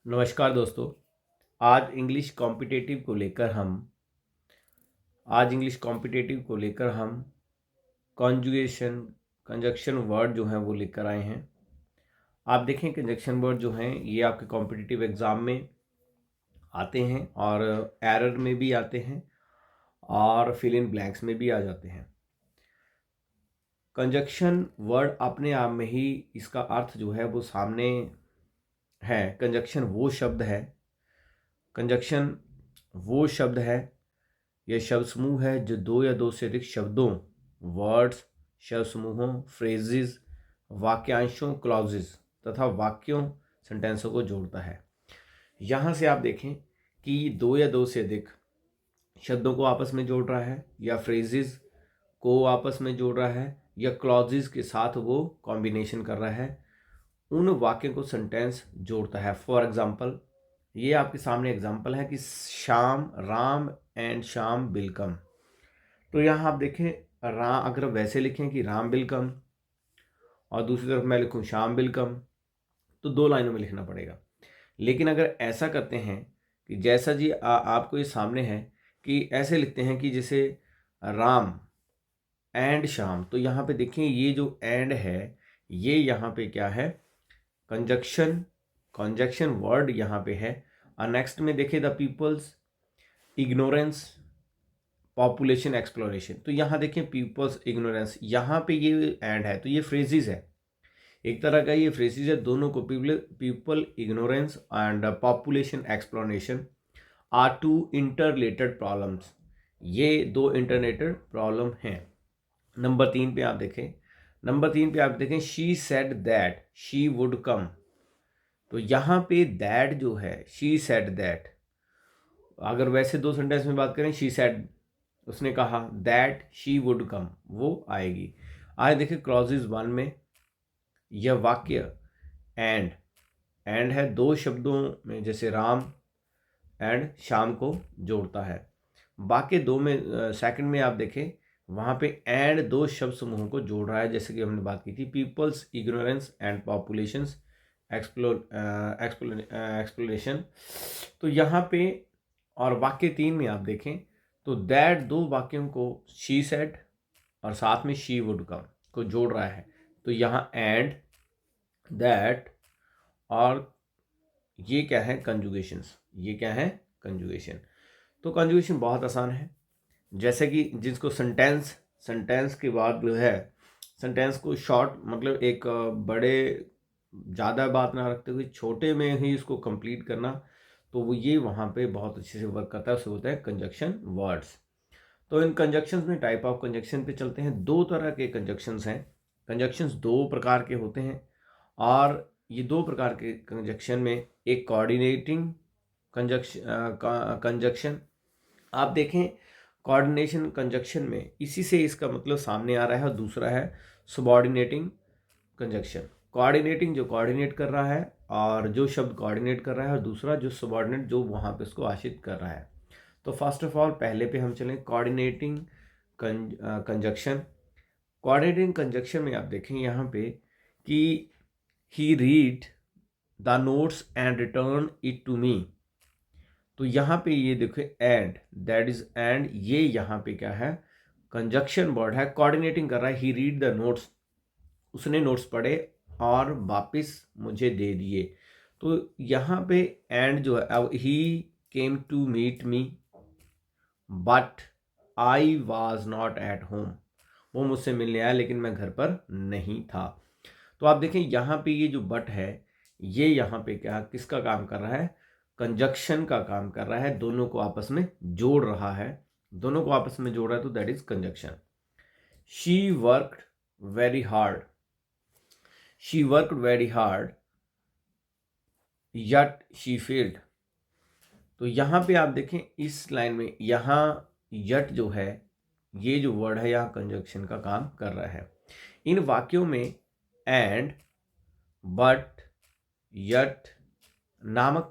नमस्कार दोस्तों। आज इंग्लिश कॉम्पिटिटिव को लेकर हम कॉन्जुगेशन कंजक्शन वर्ड जो हैं वो लेकर आए हैं। आप देखें कंजक्शन वर्ड जो हैं ये आपके कॉम्पिटिटिव एग्ज़ाम में आते हैं और एरर में भी आते हैं और फिल इन ब्लैंक्स में भी आ जाते हैं। कंजक्शन वर्ड अपने आप में ही इसका अर्थ जो है वो सामने है। कंजक्शन वो शब्द है, यह शब्द समूह है जो दो या दो से अधिक शब्दों, वर्ड्स, शब्द समूहों, फ्रेजेस, वाक्यांशों, क्लॉजेस तथा वाक्यों, सेंटेंसों को जोड़ता है। यहाँ से आप देखें कि दो या दो से अधिक शब्दों को आपस में जोड़ रहा है या फ्रेजेस को आपस में जोड़ रहा है या क्लॉजेस के साथ वो कॉम्बिनेशन कर रहा है, उन वाक्यों को सेंटेंस जोड़ता है। फॉर एग्जाम्पल, ये आपके सामने एग्जाम्पल है कि शाम, राम एंड शाम विल कम। तो यहाँ आप देखें, अगर वैसे लिखें कि राम विल कम और दूसरी तरफ मैं लिखूँ शाम विल कम, तो दो लाइनों में लिखना पड़ेगा। लेकिन अगर ऐसा करते हैं कि जैसा जी आपको ये सामने है कि ऐसे लिखते हैं कि जैसे राम एंड शाम, तो यहाँ पे देखें ये जो एंड है ये यहाँ पे क्या है, कंजक्शन वर्ड यहाँ पे है। और नेक्स्ट में देखें the people's ignorance population exploration, तो यहाँ देखें पीपल्स इग्नोरेंस, यहाँ पे ये एंड है तो ये फ्रेजेस है, एक तरह का ये फ्रेजेस है। दोनों को people ignorance and population exploration are two interrelated problems, ये दो इंटरलेटेड प्रॉब्लम हैं। नंबर तीन पे आप देखें she said that she would come, तो यहाँ पे दैट जो है, शी सेड दैट, अगर वैसे दो सेंटेंस में बात करें, शी सेड उसने कहा, दैट शी वुड कम वो आएगी। आगे देखिए क्लॉजेज वन में यह वाक्य एंड है दो शब्दों में, जैसे राम एंड शाम को जोड़ता है। बाकी दो में सेकंड में आप देखें वहाँ पे एंड दो शब्द समूहों को जोड़ रहा है, जैसे कि हमने बात की थी people's ignorance and populations exploration. तो यहाँ पे और वाक्य तीन में आप देखें तो दैट दो वाक्यों को शी सेड और साथ में शी वुड कम को जोड़ रहा है, तो यहाँ एंड, दैट और ये क्या है, कंजुगेशंस। ये क्या है, कंजुगेशन। तो कंजुगेशन बहुत आसान है, जैसे कि जिसको सेंटेंस के बाद जो है, सेंटेंस को शॉर्ट मतलब एक बड़े ज़्यादा बात ना रखते हुए छोटे में ही इसको कंप्लीट करना, तो वो ये वहाँ पे बहुत अच्छे से वर्क करता है, उसे होता है कंजक्शन वर्ड्स। तो इन कंजक्शंस में टाइप ऑफ कंजक्शन पे चलते हैं। दो तरह के कंजक्शंस हैं, कंजक्शंस दो प्रकार के होते हैं और ये दो प्रकार के कंजक्शन में एक कोऑर्डिनेटिंग कंजक्शन आप देखें, कोऑर्डिनेशन कंजक्शन में इसी से इसका मतलब सामने आ रहा है, और दूसरा है सबऑर्डिनेटिंग कंजक्शन। कोऑर्डिनेटिंग जो कोऑर्डिनेट कर रहा है और जो शब्द कोऑर्डिनेट कर रहा है, और दूसरा जो सबऑर्डिनेट जो वहाँ पे उसको आश्रित कर रहा है। तो फर्स्ट ऑफ ऑल पहले पे हम चलें कोऑर्डिनेटिंग कंजक्शन। कोऑर्डिनेटिंग कंजक्शन में आप देखें यहाँ पे कि he read the notes and return it to me, तो यहाँ पे ये देखो एंड, दैट इज एंड, ये यहाँ पे क्या है, कंजक्शन वर्ड है, कोऑर्डिनेटिंग कर रहा है। ही रीड द नोट्स, उसने नोट्स पढ़े और वापस मुझे दे दिए, तो यहाँ पे एंड जो है, अब he came to meet me but I was not at home, वो मुझसे मिलने आया लेकिन मैं घर पर नहीं था। तो आप देखें यहाँ पे ये जो बट है ये यहाँ पे क्या किसका काम कर रहा है, कंजक्शन का काम कर रहा है, दोनों को आपस में जोड़ रहा है, दोनों को आपस में जोड़ रहा है, तो that is conjunction. She worked very hard, she worked very hard yet she failed, तो यहाँ पे आप देखें इस लाइन में यहाँ यट जो है, ये जो वर्ड है यहाँ कंजक्शन का काम कर रहा है। इन वाक्यों में एंड, बट, यट नामक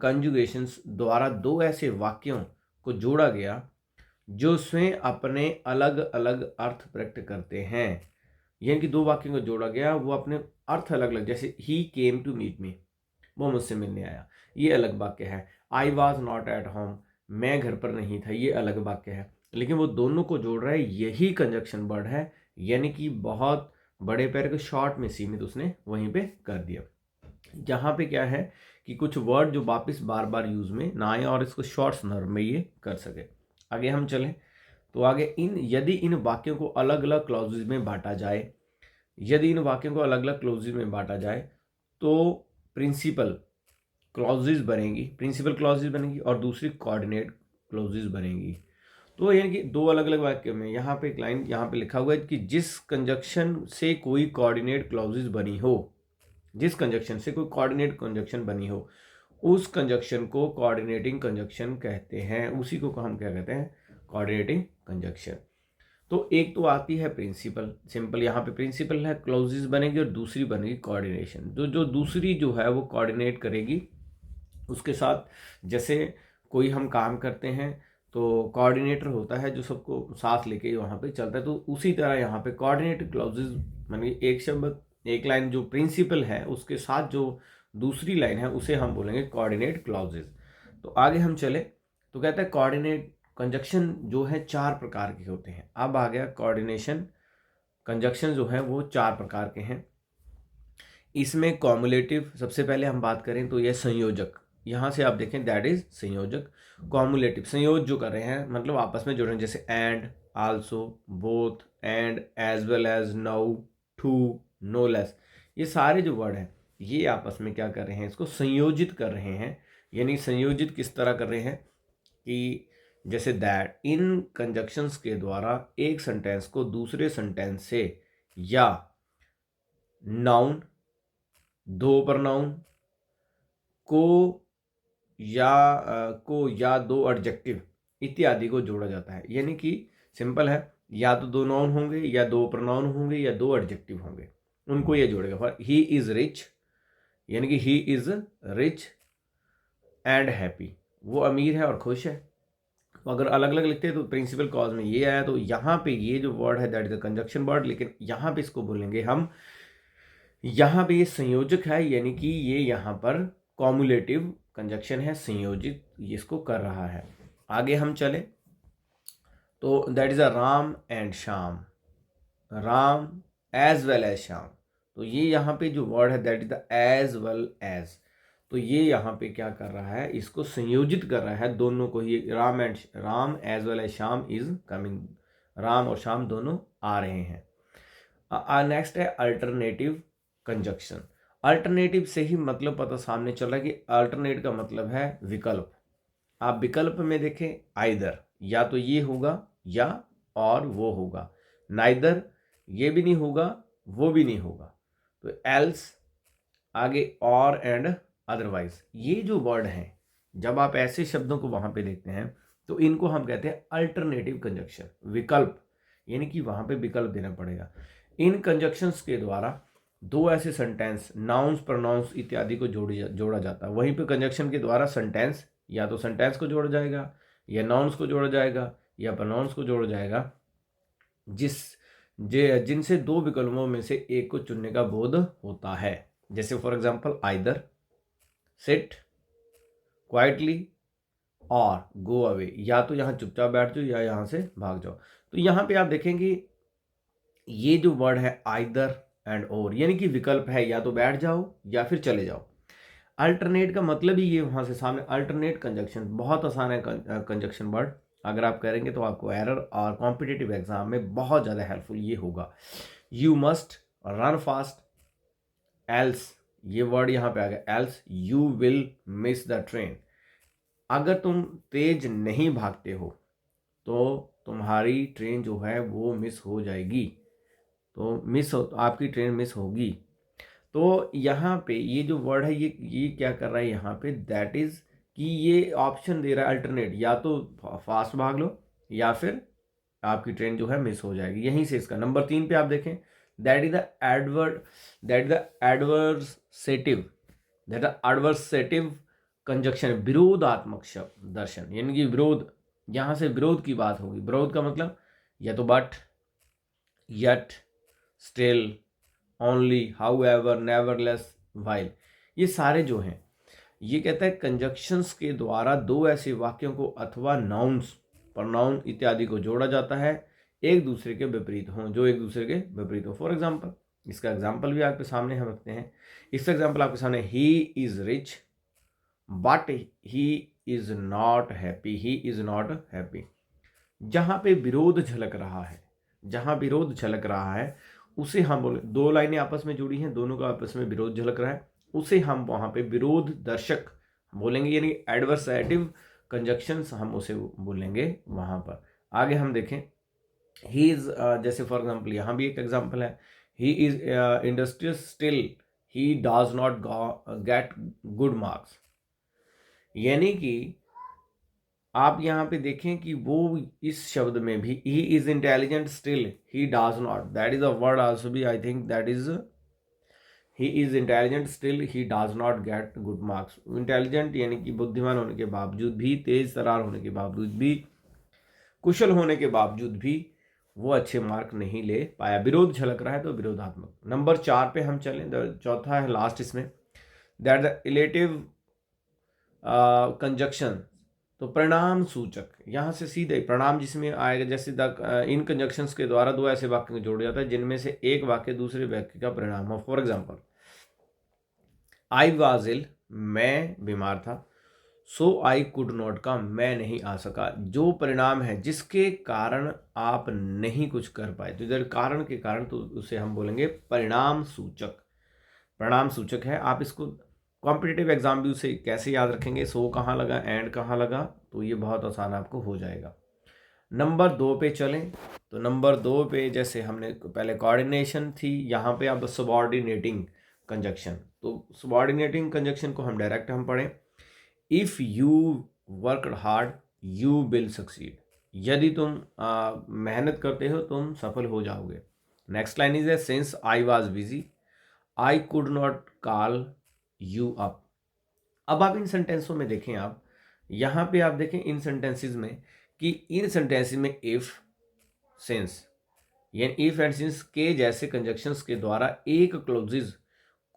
कंजुगेशंस द्वारा दो ऐसे वाक्यों को जोड़ा गया जो स्वयं अपने अलग अलग अर्थ प्रकट करते हैं। यानी कि दो वाक्यों को जोड़ा गया, वो अपने अर्थ अलग अलग, जैसे ही केम टू मीट मी, वो मुझसे मिलने आया, ये अलग वाक्य है। आई वॉज नॉट एट होम, मैं घर पर नहीं था, ये अलग वाक्य है। लेकिन वो दोनों को जोड़ रहा है, यही कंजक्शन वर्ड है, यानी कि बहुत बड़े पैर को शॉर्ट में सीमित उसने वहीं पे कर दिया। यहाँ पे क्या है कि कुछ वर्ड जो वापस बार बार यूज में ना आए और इसको शॉर्ट संदर्भ में ये कर सके। आगे हम चलें तो आगे यदि इन वाक्यों को अलग अलग क्लॉजेज में बांटा जाए, यदि इन वाक्यों को अलग अलग क्लॉजेज में बांटा जाए तो प्रिंसिपल क्लॉजेज बनेगी, प्रिंसिपल क्लॉजेज बनेगी और दूसरी कोऑर्डिनेट क्लॉजेज बनेगी। तो यानी कि दो अलग अलग वाक्य में यहाँ पे एक लाइन यहाँ पे लिखा हुआ है कि जिस कंजक्शन से कोई कोऑर्डिनेट क्लॉजेज बनी हो, जिस कंजक्शन से कोई कोऑर्डिनेट कंजक्शन बनी हो, उस कंजक्शन को कोऑर्डिनेटिंग कंजक्शन कहते हैं, उसी को हम क्या कहते हैं, कोऑर्डिनेटिंग कंजक्शन। तो एक तो आती है प्रिंसिपल, सिंपल यहाँ पे प्रिंसिपल है, क्लॉजेज बनेगी, और दूसरी बनेगी कोऑर्डिनेशन। जो दूसरी जो है वो कोऑर्डिनेट करेगी उसके साथ, जैसे कोई हम काम करते हैं तो कोऑर्डिनेटर होता है जो सबको साथ लेके वहाँ पे चलता है, तो उसी तरह यहाँ पे कोऑर्डिनेट क्लॉजेज मानी एक शब्द एक लाइन जो प्रिंसिपल है उसके साथ जो दूसरी लाइन है उसे हम बोलेंगे कोऑर्डिनेट क्लॉजेज। तो आगे हम चले तो कहता है कोऑर्डिनेट कंजक्शन जो है 4 प्रकार के होते हैं। अब आ गया कोऑर्डिनेशन कंजक्शन जो है वो 4 प्रकार के हैं। इसमें कॉमुलेटिव सबसे पहले हम बात करें तो यह संयोजक, यहाँ से आप देखें दैट इज संयोजक। कॉमुलेटिव संयोज जो कर रहे हैं मतलब आपस में जुड़ रहे हैं, जैसे and, also, both, and, as well as, now, too, no less, ये सारे जो वर्ड हैं ये आपस में क्या कर रहे हैं, इसको संयोजित कर रहे हैं। यानी संयोजित किस तरह कर रहे हैं कि जैसे दैट, इन कंजक्शंस के द्वारा एक सेंटेंस को दूसरे सेंटेंस से या नाउन, दो प्रनाउन को या दो एडजेक्टिव इत्यादि को जोड़ा जाता है। यानी कि सिंपल है, या तो दो नाउन होंगे या दो प्रनाउन होंगे या दो एडजेक्टिव होंगे, उनको ये जोड़ेगा। फॉर ही इज रिच, यानी कि he is rich and happy, वो अमीर है और खुश है। तो अगर अलग अलग लिखते हैं तो प्रिंसिपल कॉज में ये आया, तो यहाँ पे ये जो वर्ड है that is the conjunction word, लेकिन यहाँ पे इसको बोलेंगे हम, यहाँ पे ये संयोजक है, यानी कि ये यहाँ पर कॉमुलेटिव कंजक्शन है, संयोजित ये इसको कर रहा है। आगे हम चले तो that is a Ram and Shyam, Ram as well as Shyam. तो ये यहाँ पे जो वर्ड है that is the as well as, तो ये यहाँ पे क्या कर रहा है, इसको संयोजित कर रहा है दोनों को ही। Ram as well as Shyam is coming, Ram और श्याम दोनों आ रहे हैं। नेक्स्ट है अल्टरनेटिव कंजक्शन। अल्टरनेटिव से ही मतलब पता सामने चल रहा है कि अल्टरनेट का मतलब है विकल्प। आप विकल्प में देखें, आइदर, या तो ये होगा या और वो होगा, नाइदर ये भी नहीं होगा वो भी नहीं होगा, तो एल्स, आगे और एंड अदरवाइज। ये जो वर्ड हैं जब आप ऐसे शब्दों को वहां पे देखते हैं तो इनको हम कहते हैं अल्टरनेटिव कंजक्शन, विकल्प, यानी कि वहां पे विकल्प देना पड़ेगा। इन कंजक्शंस के द्वारा दो ऐसे सेंटेंस, नाउन्स, प्रोनाउंस इत्यादि को जोड़ा जाता है। वहीं पे कंजक्शन के द्वारा सेंटेंस, या तो सेंटेंस को जोड़ा जाएगा या नाउन्स को जोड़ा जाएगा या प्रोनाउंस को जोड़ा जाएगा, जिनसे दो विकल्पों में से एक को चुनने का बोध होता है। जैसे for example either, sit, quietly और गो अवे, या तो यहाँ चुपचाप बैठ जाओ या यहाँ से भाग जाओ। तो यहाँ पे आप देखेंगे ये जो वर्ड है आइदर एंड और, यानी कि विकल्प है, या तो बैठ जाओ या फिर चले जाओ। अल्टरनेट का मतलब ही ये वहां से सामने, अल्टरनेट कंजक्शन बहुत आसान है कंजक्शन वर्ड, अगर आप करेंगे तो आपको एरर और कॉम्पिटिटिव एग्जाम में बहुत ज़्यादा हेल्पफुल ये होगा। You must run fast, else, ये वर्ड यहाँ पे आ गया, else you will miss the train. अगर तुम तेज नहीं भागते हो तो तुम्हारी ट्रेन जो है वो मिस हो जाएगी, तो आपकी ट्रेन मिस होगी। तो यहाँ पे ये जो वर्ड है ये क्या कर रहा है यहाँ पे, दैट इज कि ये ऑप्शन दे रहा है अल्टरनेट, या तो फास्ट भाग लो या फिर आपकी ट्रेन जो है मिस हो जाएगी। यहीं से इसका नंबर 3 पे आप देखें, that is the adversative, that adversative conjunction, विरोधात्मक शब्द दर्शन, यानी कि विरोध, यहाँ से विरोध की बात होगी। विरोध का मतलब या तो but, yet, still, only, however, nevertheless, while. ये सारे जो हैं, ये कहता है कंजक्शंस के द्वारा दो ऐसे वाक्यों को अथवा नाउन्स, प्रोनाउन इत्यादि को जोड़ा जाता है एक दूसरे के विपरीत हों, जो एक दूसरे के विपरीत हो। फॉर एग्जाम्पल, इसका एग्जाम्पल भी आपके सामने हम रखते हैं। इसका एग्जाम्पल आपके सामने, he is rich but he is not happy. He is not happy. जहां पे विरोध झलक रहा है, जहां विरोध झलक रहा है उसे हम बोले, दो लाइनें आपस में जुड़ी हैं, दोनों का आपस में विरोध झलक रहा है, उसे हम वहां पे विरोध दर्शक बोलेंगे, यानी एडवर्सेटिव कंजक्शंस हम उसे बोलेंगे वहां पर। आगे हम देखें, ही इज, जैसे फॉर एग्जाम्पल यहाँ भी एक एग्जाम्पल है, he is industrious still he does not get good marks. यानी कि आप यहाँ पे देखें कि वो इस शब्द में भी he is intelligent still he does not, that is a word also भी, I think that is, he is intelligent still he does not get good marks. Intelligent यानी कि बुद्धिमान होने के बावजूद भी, तेज तरार होने के बावजूद भी, कुशल होने के बावजूद भी वो अच्छे मार्क नहीं ले पाया। विरोध झलक रहा है तो विरोधात्मक। नंबर 4 पे हम चलें, चौथा है लास्ट इसमें, दैट द इलेटिव कंजक्शन, तो परिणाम सूचक, यहाँ से सीधे परिणाम जिसमें आएगा, जैसे इन कंजक्शंस के द्वारा दो ऐसे वाक्य को जोड़ा जाता है जिनमें से एक वाक्य दूसरे वाक्य का परिणाम हो। For example, I was ill, मैं बीमार था, सो आई कुड नॉट कम, मैं नहीं आ सका। जो परिणाम है जिसके कारण आप नहीं कुछ कर पाए, तो इधर कारण के कारण, तो उसे हम बोलेंगे परिणाम सूचक। परिणाम सूचक है। आप इसको कॉम्पिटिटिव एग्जाम भी उसे कैसे याद रखेंगे, सो कहाँ लगा, एंड कहाँ लगा, तो ये बहुत आसान आपको हो जाएगा। नंबर 2 पे चलें, तो नंबर 2 पे जैसे हमने पहले कोऑर्डिनेशन थी, यहाँ पे अब सबऑर्डिनेटिंग कंजक्शन। तो सबऑर्डिनेटिंग कंजक्शन को हम डायरेक्ट हम पढ़ें, if you worked hard you will succeed, यदि तुम मेहनत करते हो तुम सफल हो जाओगे। Next line is, since I was busy I could not call you up. अब आप इन सेंटेंसों में देखें, आप यहाँ पे आप देखें इन सेंटेंसेस में कि इन सेंटेंसेस में इफ, सिंस, यानी इफ एंड सिंस के जैसे कंजक्शंस के द्वारा एक क्लोजेस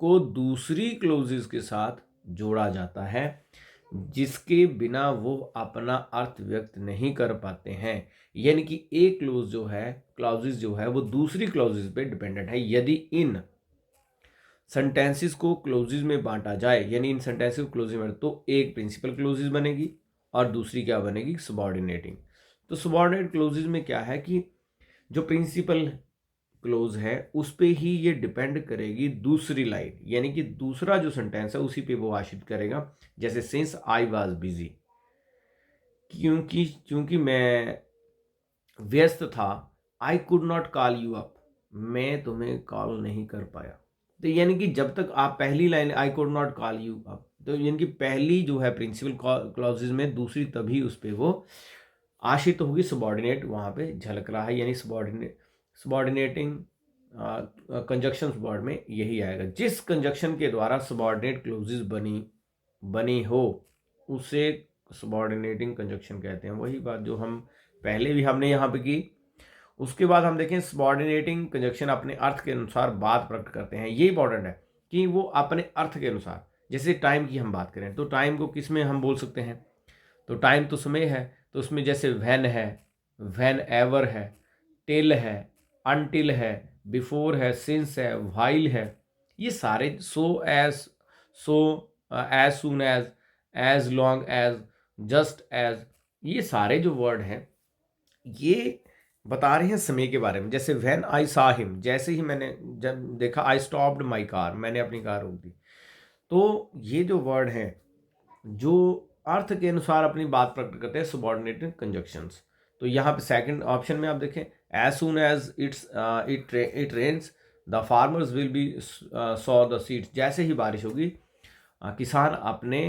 को दूसरी क्लोजेस के साथ जोड़ा जाता है जिसके बिना वो अपना अर्थ व्यक्त नहीं कर पाते हैं। यानी कि एक क्लोज जो है, क्लॉजेस जो है वो दूसरी क्लॉजेस पे डिपेंडेंट है। यदि इन सेंटेंसेस को क्लोजेस में बांटा जाए, यानी इन सेंटेंसेस को क्लोजेस में, तो एक प्रिंसिपल क्लोजेस बनेगी और दूसरी क्या बनेगी, सबऑर्डिनेटिंग। तो सबऑर्डिनेट क्लोजेस में क्या है कि जो प्रिंसिपल क्लोज है उस पे ही ये डिपेंड करेगी दूसरी लाइन, यानी कि दूसरा जो सेंटेंस है उसी पे वो आश्रित करेगा। जैसे सिंस आई वाज बिजी, क्योंकि मैं व्यस्त था, आई could not call you up, मैं तुम्हें कॉल नहीं कर पाया। तो यानी कि जब तक आप पहली line I could not call you up, तो यानी कि पहली जो है प्रिंसिपल क्लॉजेज में, दूसरी तभी उस पर वो आश्रित होगी, सबऑर्डिनेट वहाँ पे झलक रहा है, यानी सबऑर्डिनेटिंग कंजक्शन वर्ड में यही आएगा। जिस कंजक्शन के द्वारा सबऑर्डिनेट क्लोजेस बनी हो उसे सबऑर्डिनेटिंग कंजक्शन कहते हैं। वही बात जो हम पहले भी हमने यहाँ पे की। उसके बाद हम देखें, सबऑर्डिनेटिंग कंजक्शन अपने अर्थ के अनुसार बात प्रकट करते हैं। ये इंपॉर्टेंट है कि वो अपने अर्थ के अनुसार, जैसे टाइम की हम बात करें तो टाइम को किस में हम बोल सकते हैं, तो टाइम तो समय है, तो उसमें जैसे व्हेन है, व्हेन एवर है, टिल है, अनटिल है, बिफोर है, सिंस है, व्हाइल है, ये सारे, so as soon as long as, just as, ये सारे जो वर्ड हैं ये बता रहे हैं समय के बारे में। जैसे व्हेन आई सा हिम, जैसे ही मैंने जब देखा, आई स्टॉप्ड माई कार, मैंने अपनी कार रोक दी। तो ये जो वर्ड हैं जो अर्थ के अनुसार अपनी बात प्रकट करते हैं, सबऑर्डिनेटेड कंजक्शंस। तो यहाँ पे सेकंड ऑप्शन में आप देखें, as soon as it rains the farmers will be saw the seeds, जैसे ही बारिश होगी किसान अपने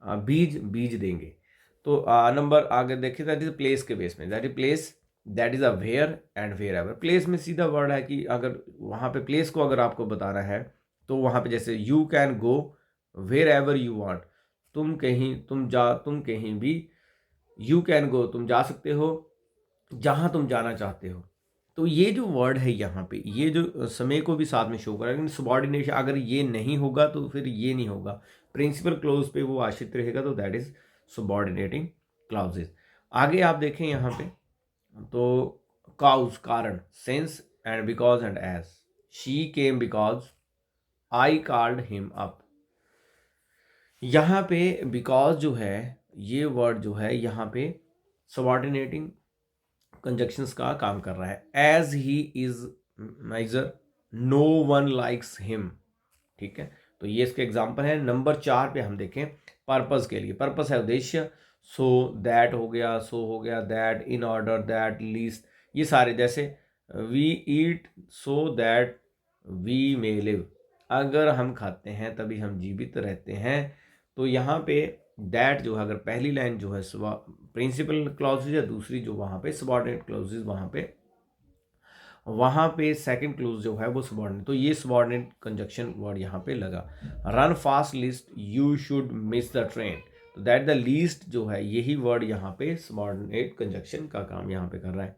बीज देंगे। तो नंबर आगे देखिए, दैट इज प्लेस के बेस में, that is place, that is a where and wherever. Place में सीधा वर्ड है कि अगर वहाँ पे प्लेस को अगर आपको बताना है तो वहाँ पे जैसे you can go wherever you want, तुम कहीं भी, यू कैन गो तुम जा सकते हो जहाँ तुम जाना चाहते हो। तो ये जो वर्ड है यहाँ पे, ये जो समय को भी साथ में शो कर रहा है, लेकिन सबॉर्डिनेशन अगर ये नहीं होगा तो फिर ये नहीं होगा, प्रिंसिपल क्लोज पे वो आश्रित रहेगा, तो दैट इज सबॉर्डिनेटिंग क्लॉजेज। आगे आप देखें यहाँ पे, तो काउज कारण, since and because and as, she came because I called him up. यहाँ पे बिकॉज जो है, ये वर्ड जो है यहाँ पे सबॉर्डिनेटिंग कंजक्शंस का काम कर रहा है। As he is miser, no one likes him, ठीक है। तो ये इसके एग्जाम्पल है। नंबर 4 पे हम देखें पर्पस के लिए, पर्पस है उद्देश्य, सो दैट हो गया, सो हो गया, that, in order, that, least, ये सारे, जैसे we eat so that we may live, अगर हम खाते हैं तभी हम जीवित रहते हैं। तो यहाँ पे दैट जो है, अगर पहली लाइन जो है प्रिंसिपल क्लॉजेज है, दूसरी जो वहाँ पे सबॉर्डिनेट क्लॉजेज, वहाँ पे सेकंड क्लॉज जो है वो सबॉर्डिनेट, तो ये सबॉर्डिनेट कंजक्शन वर्ड यहाँ पे लगा। Run fast lest, you should miss the train, तो दैट द लीस्ट जो है, यही वर्ड यहाँ पे सबॉर्डिनेट कंजक्शन का काम यहाँ पे कर रहा है।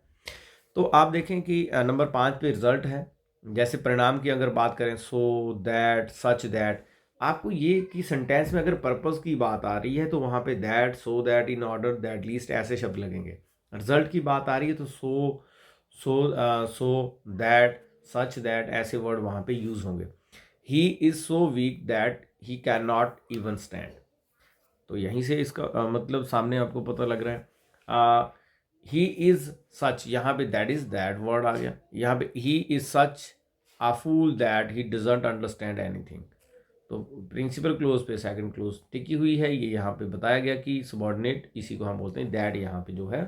तो आप देखें कि नंबर 5 पे रिजल्ट है। जैसे परिणाम की अगर बात करें, सो दैट, सच दैट, आपको ये कि सेंटेंस में अगर पर्पस की बात आ रही है तो वहाँ पे that, so that, in order, that, least ऐसे शब्द लगेंगे। रिजल्ट की बात आ रही है तो सो दैट, सच दैट, ऐसे वर्ड वहाँ पे यूज होंगे। He is so weak that he can not even stand, तो यहीं से इसका मतलब सामने आपको पता लग रहा है। ही इज सच, यहाँ पे दैट इज दैट वर्ड आ गया। यहाँ पे he is such a fool that he doesn't understand anything, तो प्रिंसिपल क्लोज पे सेकंड क्लोज टिकी हुई है। ये यहाँ पे बताया गया कि सबॉर्डिनेट, इसी को हम बोलते हैं दैट, यहाँ पे जो है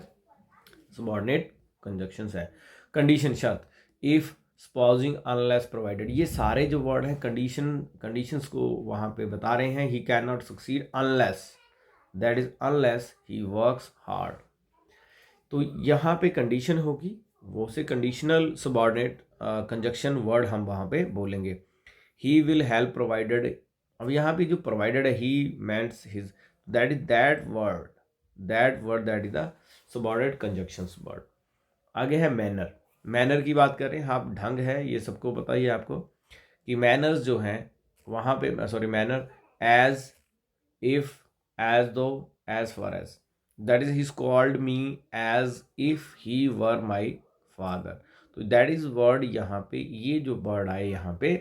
सबॉर्डिनेट कंजक्शंस है। कंडीशन, शर्त, इफ, स्पॉजिंग, अनलेस, प्रोवाइडेड, ये सारे जो वर्ड हैं कंडीशंस को वहाँ पे बता रहे हैं। He can not succeed unless, that is unless he works hard, तो यहाँ पे कंडीशन होगी, वो से कंडीशनल सबॉर्डिनेट कंजक्शन वर्ड हम वहाँ पे बोलेंगे। ही विल हेल्प प्रोवाइडेड, अब यहाँ पे जो प्रोवाइडेड है, he mends his, that is that word that is the subordinate conjunctions word. आगे है मैनर, मैनर की बात करें, हाँ ढंग है, ये सबको पता ही है आपको कि मैनर्स जो हैं वहाँ पे, sorry, manner, as, if, as though, as far as, that is he called me as if he were my father, तो दैट इज वर्ड यहाँ पे, ये जो वर्ड आए यहाँ पे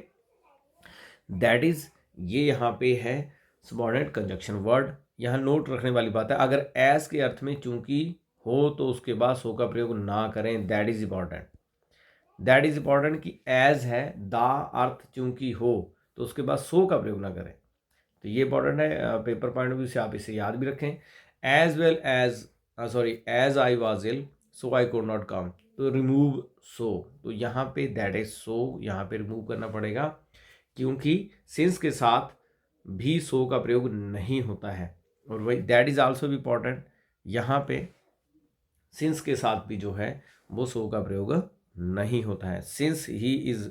दैट इज, ये यहाँ पे है सबॉर्डिनेट कंजक्शन वर्ड। यहाँ नोट रखने वाली बात है, अगर एज के अर्थ में चूंकि हो तो उसके बाद सो का प्रयोग ना करें, that is important, that is important कि एज है, दा अर्थ चूंकि हो तो उसके बाद सो का प्रयोग ना करें, तो ये इंपॉर्टेंट है, पेपर पॉइंट ऑफ व्यू से आप इसे याद भी रखें। As well as, sorry, as I was ill so I could not come, तो रिमूव सो, तो यहाँ पे दैट इज सो, यहाँ पे रिमूव करना पड़ेगा क्योंकि सिंस के साथ भी सो का प्रयोग नहीं होता है, और वही दैट इज आल्सो भी इंपॉर्टेंट, यहाँ पे सिंस के साथ भी जो है वो सो का प्रयोग नहीं होता है। Since he is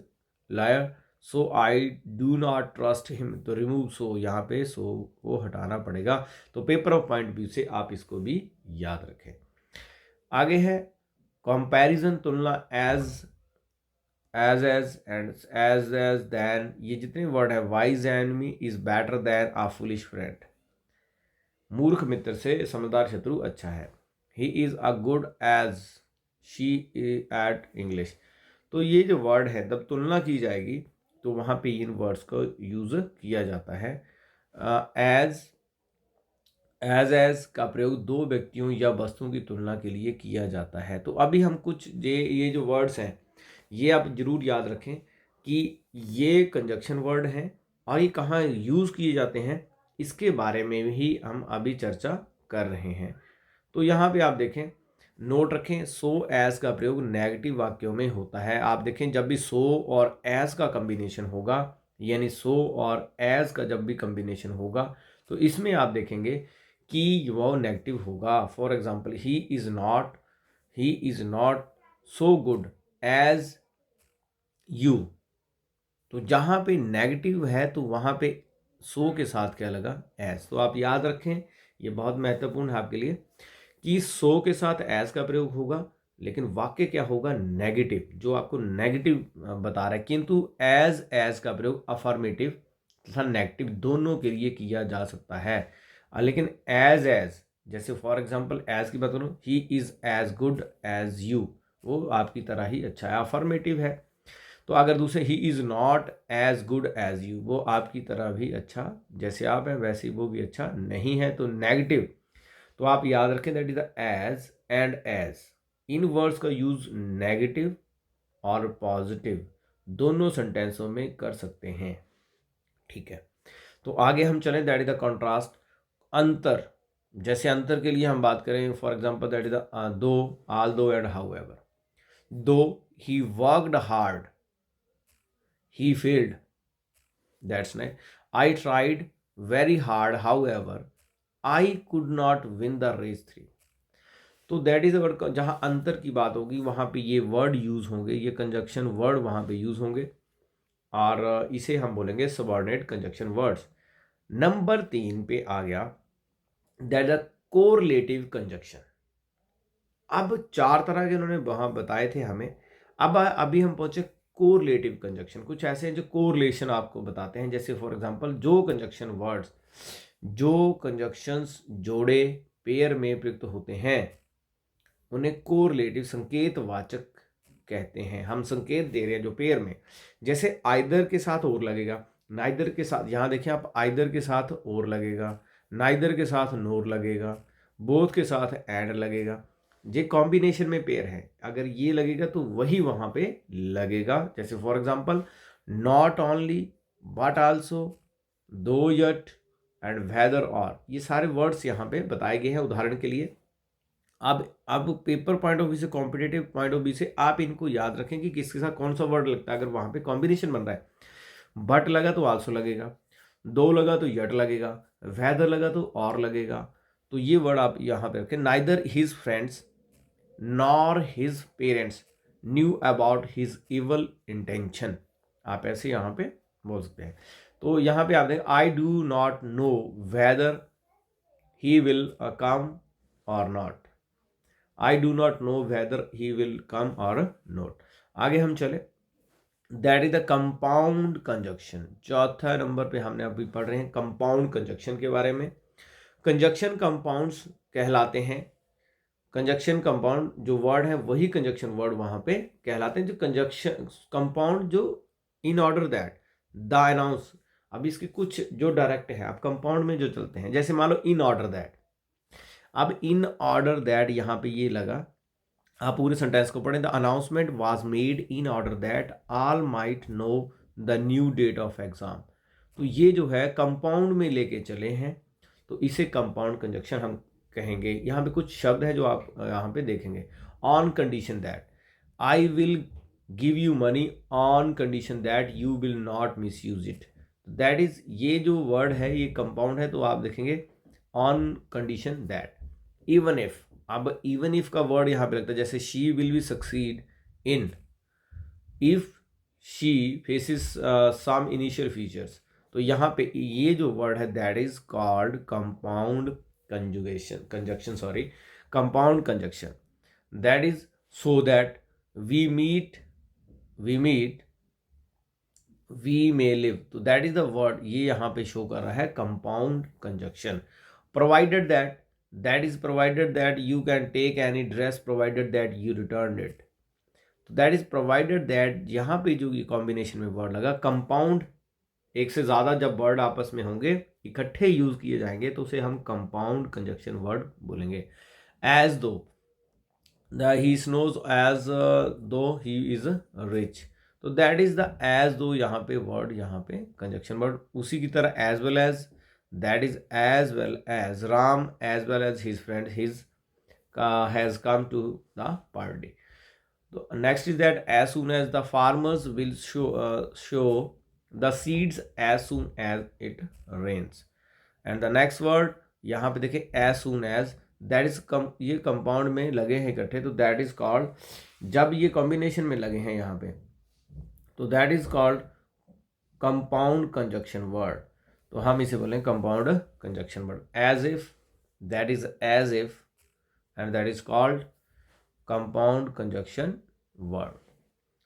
liar so I do not trust him, तो रिमूव सो, यहाँ पे सो को हटाना पड़ेगा, तो पेपर ऑफ पॉइंट व्यू से आप इसको भी याद रखें। आगे है कंपैरिजन, तुलना, एज एंड एज दैन, ये जितने वर्ड है, wise enemy is better than a foolish friend, मूर्ख मित्र से समझदार शत्रु अच्छा है। He is a good as she at English, तो ये जो वर्ड है जब तुलना की जाएगी तो वहाँ पे इन वर्ड्स को यूज किया जाता है। एज का प्रयोग दो व्यक्तियों या वस्तुओं की तुलना के लिए किया जाता है। तो अभी हम कुछ ये जो वर्ड्स हैं ये आप जरूर याद रखें कि ये कंजक्शन वर्ड हैं और ये कहाँ यूज़ किए जाते हैं, इसके बारे में भी हम अभी चर्चा कर रहे हैं। तो यहाँ पे आप देखें, नोट रखें, सो एज का प्रयोग नेगेटिव वाक्यों में होता है। आप देखें जब भी सो और एज का कम्बिनेशन होगा, यानी सो और एज का जब भी कम्बिनेशन होगा तो इसमें आप देखेंगे कि वो नेगेटिव होगा। For example, he is not so good as you, तो जहाँ पे नेगेटिव है तो वहाँ पे सो के साथ क्या लगा, एज। तो आप याद रखें, ये बहुत महत्वपूर्ण है आपके लिए कि सो के साथ एज का प्रयोग होगा, लेकिन वाक्य क्या होगा, नेगेटिव, जो आपको नेगेटिव बता रहा है। किंतु एज का प्रयोग अफर्मेटिव तथा नेगेटिव दोनों के लिए किया जा सकता है। लेकिन एज जैसे फॉर एग्जांपल एज की बात करूँ, he is as good as you, वो आपकी तरह ही अच्छा है, अफर्मेटिव है। तो अगर दूसरे he is not as good as you, वो आपकी तरह भी अच्छा, जैसे आप हैं वैसे ही वो भी अच्छा नहीं है, तो नेगेटिव। तो आप याद रखें that is the as and as, इन वर्ड्स का यूज नेगेटिव और पॉजिटिव दोनों सेंटेंसों में कर सकते हैं। ठीक है, तो आगे हम चलें, दैट इज द कॉन्ट्रास्ट, अंतर। जैसे अंतर के लिए हम बात करें, for example that is the दो, ऑल दो एंड हाउ एवर। दो he worked hard, he failed, that's nice. I tried very hard, however I could not win the race 3। तो दैट इज वर्ड, जहाँ अंतर की बात होगी वहाँ पे ये वर्ड यूज होंगे, ये कंजक्शन वर्ड वहाँ पे यूज होंगे, और इसे हम बोलेंगे सबऑर्डिनेट कंजक्शन वर्ड्स। नंबर 3 पे आ गया, दैट द कोरिलेटिव कंजक्शन। अब 4 तरह के उन्होंने वहाँ बताए थे हमें, अब अभी हम पहुंचे कोरिलेटिव कंजक्शन। कुछ ऐसे हैं जो कोरिलेशन आपको बताते हैं, जैसे फॉर एग्जांपल जो कंजक्शन वर्ड्स, जो कंजक्शंस जोड़े पेयर में प्रयुक्त होते हैं उन्हें कोरिलेटिव संकेतवाचक कहते हैं। हम संकेत दे रहे हैं जो पेयर में, जैसे आइदर के साथ और लगेगा, नाइदर के साथ, यहाँ देखिए आप, आइदर के साथ और लगेगा, नाइदर के साथ नोर लगेगा, बोथ के साथ एंड लगेगा। ये कॉम्बिनेशन में पेयर है, अगर ये लगेगा तो वही वहाँ पे लगेगा। जैसे for example not only but also, दो यट एंड वेदर और, ये सारे वर्ड्स यहाँ पे बताए गए हैं उदाहरण के लिए। अब पेपर पॉइंट ऑफ व्यू से, कॉम्पिटेटिव पॉइंट ऑफ व्यू से आप इनको याद रखें कि किसके साथ कौन सा वर्ड लगता है। अगर वहाँ पे कॉम्बिनेशन बन रहा है, बट लगा तो आल्सो लगेगा, दो लगा तो यट लगेगा, वेदर लगा तो और लगेगा। तो ये वर्ड आप यहाँ पे रखें। Neither his friends nor his parents knew about his evil intention, आप ऐसे यहाँ पे बोल सकते हैं। तो यहाँ पे आप देखें, I do not know whether he will come or not, I do not know whether he will come or not. आगे हम चले, that is the compound conjunction. चौथा नंबर पे हमने अभी पढ़ रहे हैं कंपाउंड कंजक्शन के बारे में। कंजक्शन कंपाउंड्स कहलाते हैं, कंजक्शन कंपाउंड जो वर्ड है वही कंजक्शन वर्ड वहां पे कहलाते हैं। जो कंजक्शन कंपाउंड जो इन ऑर्डर दैट द अनाउंस, अब इसके कुछ जो डायरेक्ट है आप कंपाउंड में जो चलते हैं, जैसे मान लो इन ऑर्डर दैट। अब इन ऑर्डर दैट यहाँ पे ये लगा, आप पूरे सेंटेंस को पढ़ें, the announcement was made in order that all might know the new date of exam. तो ये जो है कंपाउंड में लेके चले हैं, तो इसे कंपाउंड कंजक्शन हम कहेंगे। यहाँ पे कुछ शब्द है जो आप यहाँ पे देखेंगे, on condition that, I will give you money on condition that you will not miss use it. That is, ये जो वर्ड है ये कंपाउंड है, तो आप देखेंगे on condition that. Even if, अब इवन इफ का वर्ड यहाँ पे लगता है, जैसे she will be succeed in if she faces some initial features. तो यहाँ पे ये जो वर्ड है that is called compound conjugation conjunction, sorry compound conjunction. That is so that we meet we may live. तो दैट इज द वर्ड, ये यहाँ पे शो कर रहा है compound conjunction. Provided that, that is provided that you can take any dress provided that you return it. तो that is provided that, यहाँ पे जो ये कॉम्बिनेशन में वर्ड लगा कंपाउंड, एक से ज़्यादा जब वर्ड आपस में होंगे इकट्ठे यूज किए जाएंगे तो उसे हम कंपाउंड कंजक्शन वर्ड बोलेंगे। एज दो, द ही स्नोज एज दो ही इज रिच। तो दैट इज द एज दो, यहाँ पे वर्ड, यहाँ पे कंजक्शन वर्ड। उसी की तरह as well as, that is as well as Ram as well as his friend his has come to the party. तो next is that as soon as the farmers will show the seeds as soon as it rains. And the next word यहाँ पे देखें as soon as, that is ये compound में लगे हैं इकट्ठे, तो दैट इज कॉल्ड, जब ये कॉम्बिनेशन में लगे हैं यहाँ पे तो that is called compound conjunction word. तो हम इसे बोलेंगे compound conjunction word. As if, that is as if, and that is called compound conjunction word.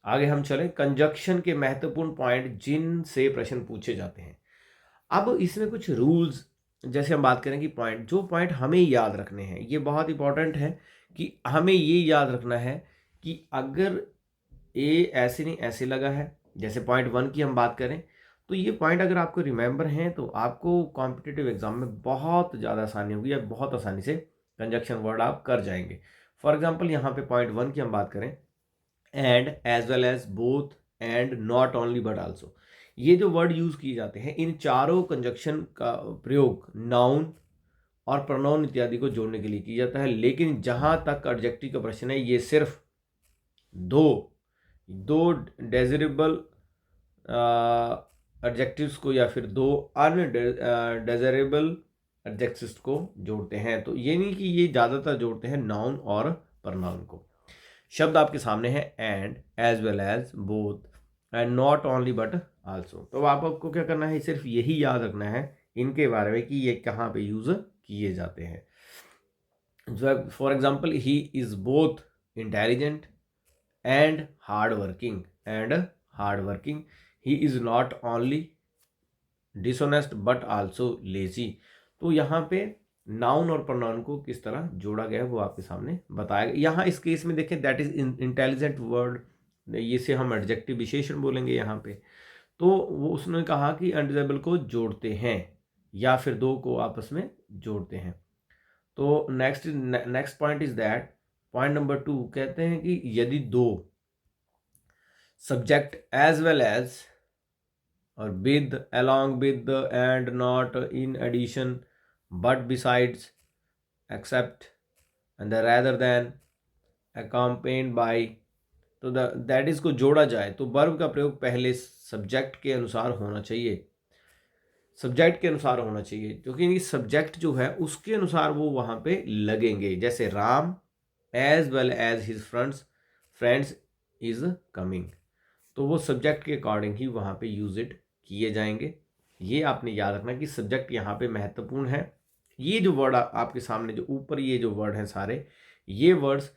आगे हम चलें, कंजक्शन के महत्वपूर्ण पॉइंट जिनसे प्रश्न पूछे जाते हैं। अब इसमें कुछ रूल्स, जैसे हम बात करें कि जो पॉइंट हमें याद रखने हैं, ये बहुत इंपॉर्टेंट है कि हमें ये याद रखना है कि अगर ए ऐसे नहीं ऐसे लगा है, जैसे पॉइंट 1 की हम बात करें, तो ये पॉइंट अगर आपको रिमेंबर हैं तो आपको कॉम्पिटिटिव एग्जाम में बहुत ज़्यादा आसानी होगी, या बहुत आसानी से कंजक्शन वर्ड आप कर जाएंगे। फॉर एग्जाम्पल यहाँ पे पॉइंट 1 की हम बात करें, and, as well as, both, and, not only but also, ये जो वर्ड यूज किए जाते हैं, इन चारों कंजक्शन का प्रयोग नाउन और प्रोनाउन इत्यादि को जोड़ने के लिए किया जाता है। लेकिन जहां तक एडजेक्टिव का प्रश्न है, ये सिर्फ दो डिजायरेबल एडजेक्टिव्स को या फिर दो अनडिजायरेबल एडजेक्टिव्स को जोड़ते हैं। तो ये नहीं कि ये ज़्यादातर जोड़ते हैं नाउन और प्रोनाउन को। शब्द आपके सामने है and, as well as, both, and not only but also. तो आपको क्या करना है, सिर्फ यही याद रखना है इनके बारे में कि ये कहाँ पे यूज किए जाते हैं। For example, he is both intelligent and hard working, he is not only dishonest but also lazy. तो यहाँ पे नाउन और प्रोनाउन को किस तरह जोड़ा गया है वो आपके सामने बताया गया। यहाँ इस केस में देखें, दैट इज इंटेलिजेंट वर्ड, ये से हम एडजेक्टिव विशेषण बोलेंगे यहाँ पे। तो वो उसने कहा कि अनडिजायरेबल को जोड़ते हैं या फिर दो को आपस में जोड़ते हैं। तो next point is that, point number 2 कहते हैं कि यदि दो सब्जेक्ट एज वेल एज और with, along with, and not, in addition, but besides, except, and the rather than, accompanied by, तो दैट इज को जोड़ा जाए तो वर्ब का प्रयोग पहले सब्जेक्ट के अनुसार होना चाहिए, क्योंकि सब्जेक्ट जो है उसके अनुसार वो वहां पे लगेंगे। जैसे Ram as well as his friends is coming, तो वो सब्जेक्ट के अकॉर्डिंग ही वहां पे यूज इट किए जाएंगे। ये आपने याद रखना कि सब्जेक्ट यहाँ पे महत्वपूर्ण है। ये जो वर्ड आपके सामने जो ऊपर ये जो वर्ड हैं सारे, ये वर्ड्स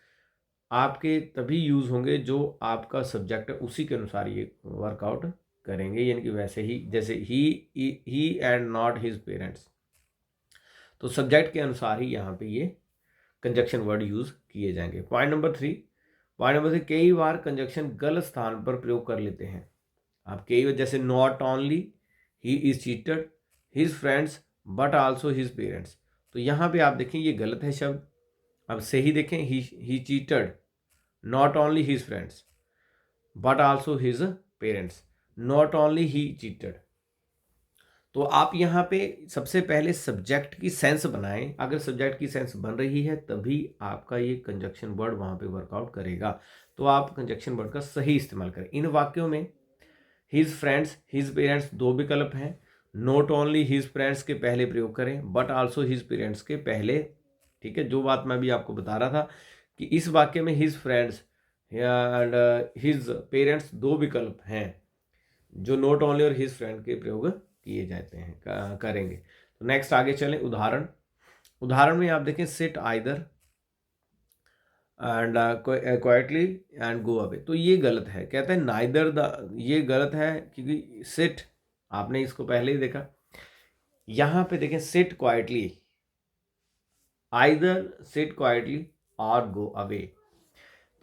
आपके तभी यूज होंगे जो आपका सब्जेक्ट है उसी के अनुसार ये वर्कआउट करेंगे, यानी कि वैसे ही, जैसे ही एंड नॉट हिज पेरेंट्स, तो सब्जेक्ट के अनुसार ही यहाँ पे ये कंजक्शन वर्ड यूज किए जाएंगे। पॉइंट नंबर 3, कई बार कंजक्शन गलत स्थान पर प्रयोग कर लेते हैं आप। कई बार जैसे not only he is cheated his friends but also his parents, तो यहाँ पे आप देखें ये गलत है शब्द। अब सही देखें, ही cheated not only his friends but also his parents, not only he cheated. तो आप यहाँ पे सबसे पहले सब्जेक्ट की सेंस बनाएं। अगर सब्जेक्ट की सेंस बन रही है तभी आपका ये कंजक्शन वर्ड वहाँ पे वर्कआउट करेगा। तो आप कंजक्शन वर्ड का सही इस्तेमाल करें। इन वाक्यों में हिज फ्रेंड्स, हिज पेरेंट्स दो विकल्प हैं। नॉट ओनली हिज फ्रेंड्स के पहले प्रयोग करें, बट आल्सो हिज पेरेंट्स के पहले। ठीक है, जो बात मैं भी आपको बता रहा था कि इस वाक्य में his friends and his parents दो विकल्प हैं जो नॉट ओनली और हिज फ्रेंड के प्रयोग किए जाते हैं करेंगे। तो नेक्स्ट आगे चलें, उदाहरण में आप देखें, sit either and quietly and go away, तो ये गलत है। कहते हैं नाइदर ये गलत है क्योंकि सिट, आपने इसको पहले ही देखा। यहाँ पे देखें sit quietly, either sit quietly और गो अवे,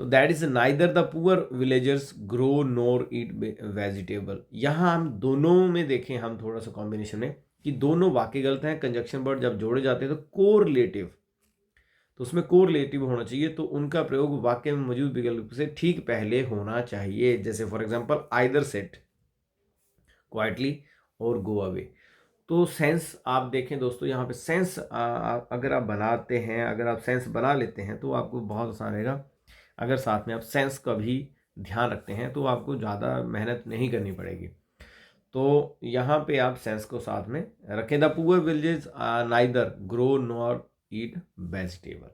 तो that is neither the poor villagers grow NOR eat vegetable. यहाँ हम दोनों में देखें, हम थोड़ा सा कॉम्बिनेशन में, कि दोनों वाक्य गलत हैं। कंजक्शन वर्ड जब जोड़े जाते हैं तो कोरिलेटिव, तो उसमें कोरिलेटिव होना चाहिए, तो उनका प्रयोग वाक्य में मौजूद विकल्प से ठीक पहले होना चाहिए। जैसे for example either sit quietly और गो अवे। तो सेंस आप देखें दोस्तों, यहाँ पे सेंस अगर आप बनाते हैं, अगर आप सेंस बना लेते हैं तो आपको बहुत आसान रहेगा। अगर साथ में आप सेंस का भी ध्यान रखते हैं तो आपको ज़्यादा मेहनत नहीं करनी पड़ेगी। तो यहाँ पे आप सेंस को साथ में रखें। The poor villages neither grow nor eat vegetable,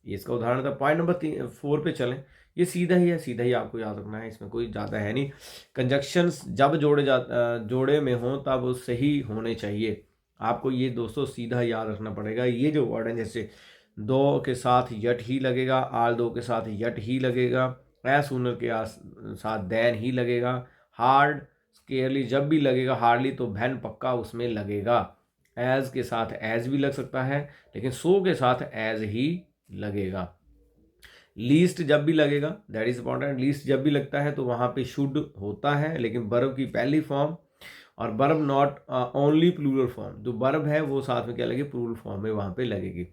ये इसका उदाहरण था। पॉइंट नंबर 4 पे चलें। ये सीधा ही आपको याद रखना है, इसमें कोई ज़्यादा है नहीं। कंजक्शंस जब जोड़े में हों तब सही होने चाहिए। आपको ये दोस्तों सीधा याद रखना पड़ेगा। ये जो वर्ड है, जैसे दो के साथ यट ही लगेगा, आल दो के साथ यट ही लगेगा, एज सूनर के साथ देन ही लगेगा, हार्ड स्केयरली जब भी लगेगा हार्डली तो वैन पक्का उसमें लगेगा, एज के साथ एज भी लग सकता है लेकिन सो के साथ एज ही लगेगा, लीस्ट जब भी लगेगा दैट इज इंपॉर्टेंट, लीस्ट जब भी लगता है तो वहाँ पे शुड होता है लेकिन वर्ब की पहली फॉर्म, और verb not only plural form, जो वर्ब है वो साथ में क्या लगेगी प्लूरल फॉर्म में वहाँ पे लगेगी।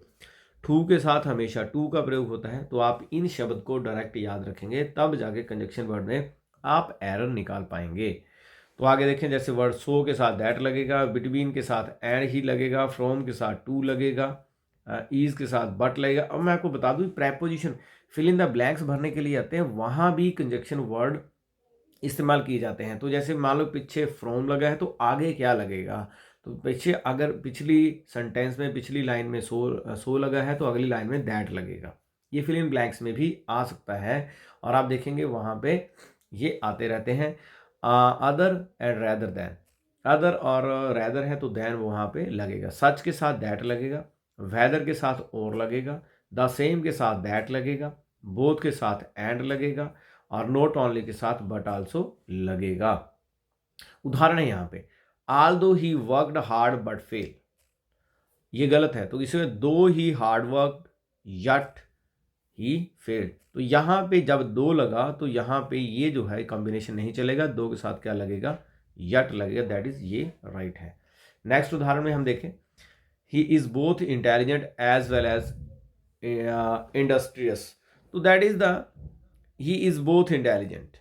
टू के साथ हमेशा टू का प्रयोग होता है, तो आप इन शब्द को डायरेक्ट याद रखेंगे तब जाके कंजक्शन वर्ड में आप एरर निकाल पाएंगे। तो आगे देखें, जैसे वर्ड सो के साथ दैट लगेगा, बिटवीन के साथ एंड ही लगेगा, फ्रॉम के साथ टू लगेगा, ईज के साथ बट लगेगा। अब मैं आपको बता दूं preposition fill in the blanks भरने के लिए आते हैं, वहाँ भी कंजक्शन वर्ड इस्तेमाल किए जाते हैं। तो जैसे मान लो पीछे फ्रॉम लगा है तो आगे क्या लगेगा, तो पीछे अगर पिछली सेंटेंस में पिछली लाइन में सो लगा है तो अगली लाइन में दैट लगेगा। ये फिल इन ब्लैंक्स में भी आ सकता है और आप देखेंगे वहाँ पे ये आते रहते हैं। Other and rather than, other और रैदर है तो दैन वहाँ पे लगेगा, सच के साथ दैट लगेगा, वेदर के साथ और लगेगा, द सेम के साथ दैट लगेगा, बोथ के साथ एंड लगेगा और नोट ओनली के साथ बट आल्सो लगेगा। उदाहरण है यहाँ पे, आल दो he worked hard but fail, ये गलत है तो इसमें दो ही हार्ड वर्क यट ही फेल, तो यहाँ पे जब दो लगा तो यहाँ पे ये जो है कॉम्बिनेशन नहीं चलेगा, दो के साथ क्या लगेगा यट लगेगा, दैट इज ये राइट है। नेक्स्ट उदाहरण में हम देखें, he is both intelligent as well as industrious, तो that is the he is both intelligent.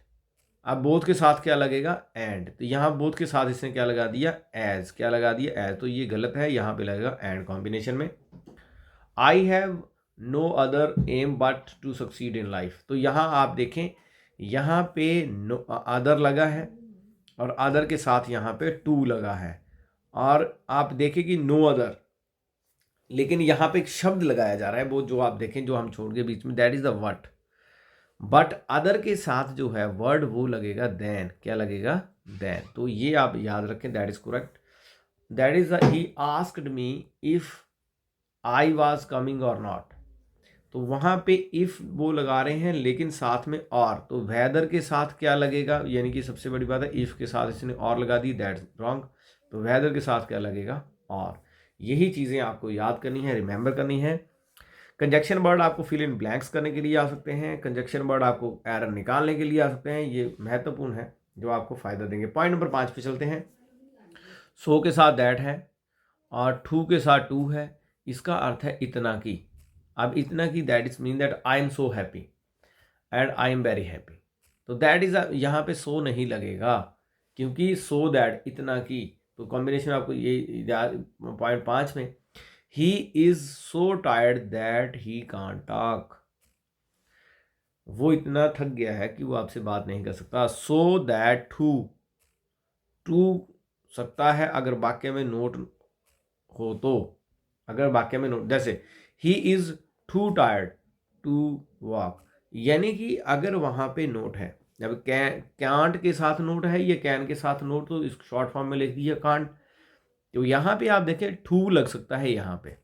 अब बोथ के साथ क्या लगेगा एंड, तो यहाँ बोथ के साथ इसने क्या लगा दिया एज, क्या लगा दिया एज, तो ये गलत है, यहाँ पे लगेगा एंड कॉम्बिनेशन में। I have no other aim but to succeed in life, तो यहाँ आप देखें यहाँ पे नो अदर लगा है और अदर के साथ यहाँ पे टू लगा है, और आप देखें कि नो अदर, लेकिन यहाँ पे एक शब्द लगाया जा रहा है, वो जो आप देखें जो हम छोड़ के बीच में, that is the what, but other के साथ जो है वर्ड वो लगेगा देन, क्या लगेगा देन, तो ये आप याद रखें, that is correct. That is he asked me if I was coming और नॉट, तो वहां पे इफ वो लगा रहे हैं लेकिन साथ में और, तो वेदर के साथ क्या लगेगा, यानी कि सबसे बड़ी बात है इफ के साथ इसने और लगा दी, दैट्स रॉन्ग, तो वेदर के साथ क्या लगेगा और। यही चीज़ें आपको याद करनी है, रिमेंबर करनी है। कंजक्शन वर्ड आपको फिल इन ब्लैंक्स करने के लिए आ सकते हैं, कंजक्शन वर्ड आपको एरर निकालने के लिए आ सकते हैं, ये महत्वपूर्ण है जो आपको फायदा देंगे। पॉइंट नंबर 5 पे चलते हैं। सो के साथ दैट है और टू के साथ टू है, इसका अर्थ है इतना की। अब इतना की that is mean that I am so happy and I am very happy, तो दैट इज यहाँ पे सो नहीं लगेगा क्योंकि सो दैट इतना की, तो कॉम्बिनेशन आपको ये पॉइंट 5 में, he is so tired that he can't talk, वो इतना थक गया है कि वो आपसे बात नहीं कर सकता। सो दैट टू, टू सकता है अगर वाक्य में नोट हो तो, अगर वाक्य में नोट, जैसे he is too tired to walk, यानी कि अगर वहां पे नोट है, जब कैंट के साथ नोट है या कैन के साथ नोट, तो इस शॉर्ट फॉर्म में लिख दिया कांट, तो यहाँ पे आप देखें टू लग सकता है यहाँ पे,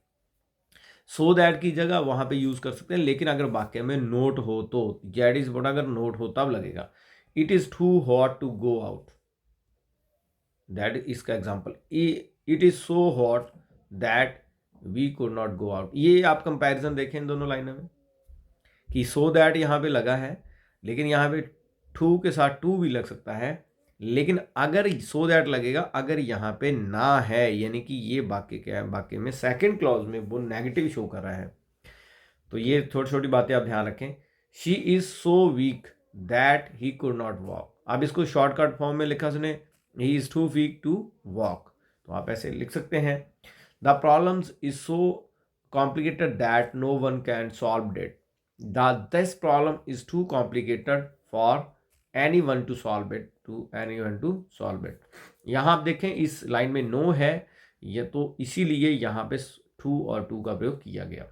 सो दैट की जगह वहां पे यूज कर सकते हैं, लेकिन अगर वाक्य में नोट हो तो, दैट इज बोला अगर नोट हो तब लगेगा। It is too hot to go out, that इसका example, it is so hot that we could not go out, ये आप कंपैरिजन देखें इन दोनों लाइनों में कि सो दैट यहाँ पे लगा है लेकिन यहाँ पे टू के साथ टू भी लग सकता है, लेकिन अगर सो दैट लगेगा अगर यहाँ पे ना है, यानी कि ये वाक्य क्या है, वाक्य में सेकंड क्लॉज में वो नेगेटिव शो कर रहा है, तो ये छोटी छोटी बातें आप ध्यान रखें। She is so weak that he could not walk, अब इसको शॉर्टकट फॉर्म में लिखा सुने, he is too weak to walk, तो आप ऐसे लिख सकते हैं। The problems is so complicated that no one can solve it, this problem is too complicated for any one to solve it, to any one to solve it. यहाँ आप देखें इस लाइन में नो है, ये तो इसीलिए यहाँ पे टू और टू का प्रयोग किया गया।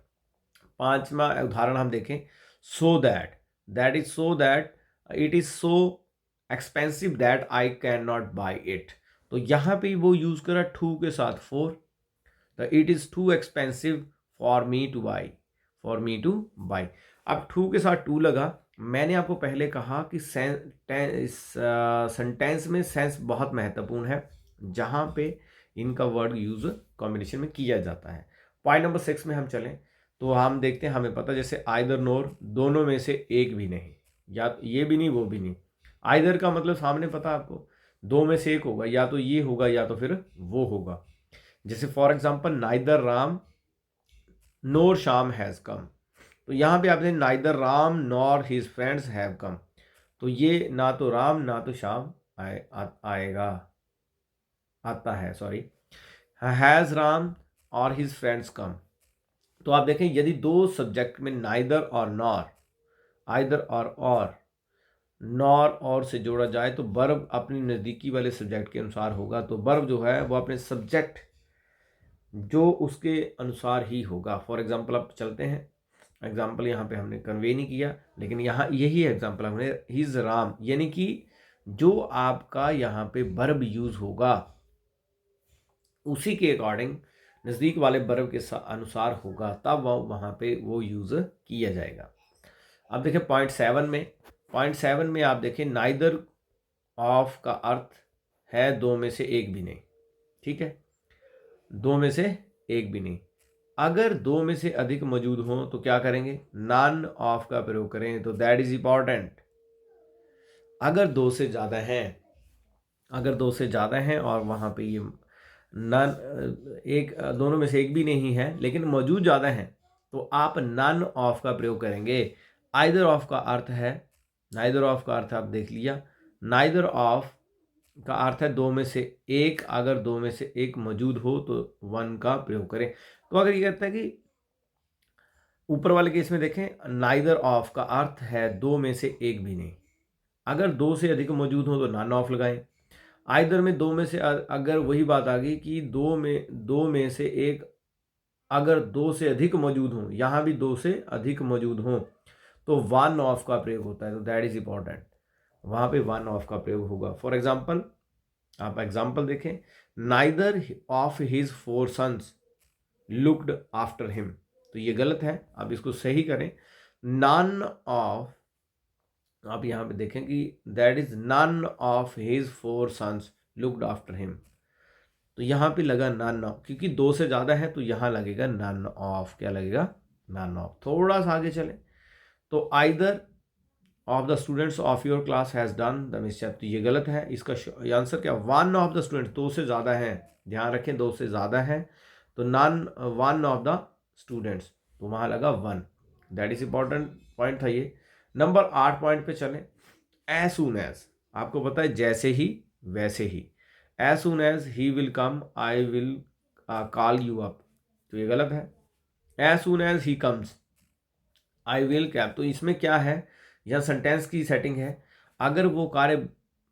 पांचवा उदाहरण हम देखें, so that, that is so that it is so expensive that I can not by it, तो यहाँ पे वो यूज करा टू के साथ four, the it is too expensive for me two by, for me two by. अब to के साथ टू लगा। मैंने आपको पहले कहा कि सेंटेंस में सेंस बहुत महत्वपूर्ण है, जहाँ पे इनका वर्ड यूज कॉम्बिनेशन में किया जाता है। पॉइंट नंबर 6 में हम चलें तो हम देखते हैं, हमें पता जैसे आइदर नोर, दोनों में से एक भी नहीं, या ये भी नहीं वो भी नहीं। आइदर का मतलब सामने पता आपको, दो में से एक होगा, या तो ये होगा या तो फिर वो होगा। जैसे for example neither Ram NOR Shyam has come, तो यहाँ पे आपने neither Ram nor his friends have come, तो ये ना तो राम ना तो श्याम आएगा, आता है, सॉरी। हैज़ राम और हिज फ्रेंड्स कम, तो आप देखें यदि दो सब्जेक्ट में नाइदर और नॉर, आइदर और नॉर और से जोड़ा जाए तो वर्ब अपनी नज़दीकी वाले सब्जेक्ट के अनुसार होगा। तो वर्ब जो है वो अपने सब्जेक्ट जो उसके अनुसार ही होगा। फॉर एग्जांपल अब चलते हैं, एग्जांपल यहाँ पे हमने कन्वे नहीं किया, लेकिन यहाँ यही एग्जांपल हमने हिज राम, यानी कि जो आपका यहाँ पे वर्ब यूज होगा उसी के अकॉर्डिंग नज़दीक वाले वर्ब के अनुसार होगा, तब वहाँ पे वो यूज़ किया जाएगा। अब देखिए पॉइंट 7 में आप देखें नाइदर ऑफ का अर्थ है दो में से एक भी नहीं, ठीक है, दो में से एक भी नहीं। अगर दो में से अधिक मौजूद हो तो क्या करेंगे, नॉन ऑफ का प्रयोग करें, तो दैट इज इंपॉर्टेंट। अगर दो से ज़्यादा हैं और वहाँ पे ये नन एक दोनों में से एक भी नहीं है लेकिन मौजूद ज़्यादा हैं, तो आप नन ऑफ का प्रयोग करेंगे। आइदर ऑफ का अर्थ है, नाइदर ऑफ का अर्थ आप देख लिया, नाइदर ऑफ का अर्थ है दो में से एक, अगर दो में से एक मौजूद हो तो वन का प्रयोग करें। तो अगर ये कहता है कि ऊपर वाले केस में देखें, नाइदर ऑफ का अर्थ है दो में से एक भी नहीं, अगर दो से अधिक मौजूद हो तो नॉन ऑफ लगाएं। आइदर में दो में से अगर वही बात आ गई कि दो में से एक, अगर दो से अधिक मौजूद हो, यहाँ भी दो से अधिक मौजूद हो, तो वन ऑफ का प्रयोग होता है, तो दैट इज इंपॉर्टेंट, वहाँ पे वन ऑफ का प्रयोग होगा। फॉर एग्जाम्पल आप एग्जाम्पल देखें, neither of his 4 sons looked after him, तो ये गलत है, आप इसको सही करें। नन ऑफ, आप यहाँ पे देखें कि that is none of his 4 sons looked after him, तो यहाँ पे लगा नन ऑफ, क्योंकि दो से ज़्यादा है तो यहाँ लगेगा नन ऑफ, क्या लगेगा, नन ऑफ। थोड़ा सा आगे चले तो either of the students of your class has done the mischief, तो ये गलत है, इसका आंसर क्या, वन ऑफ द स्टूडेंट्स, दो से ज़्यादा है, ध्यान रखें दो से ज़्यादा है, तो none one of the students, तो वहाँ लगा one, that is important point था ये। नंबर 8 पॉइंट पे चलें, एज सून एज, आपको पता है जैसे ही वैसे ही, as soon as he will come I will call you up, तो ये गलत है। As soon as he comes I will cap, तो इसमें क्या है, यह सेंटेंस की सेटिंग है, अगर वो कार्य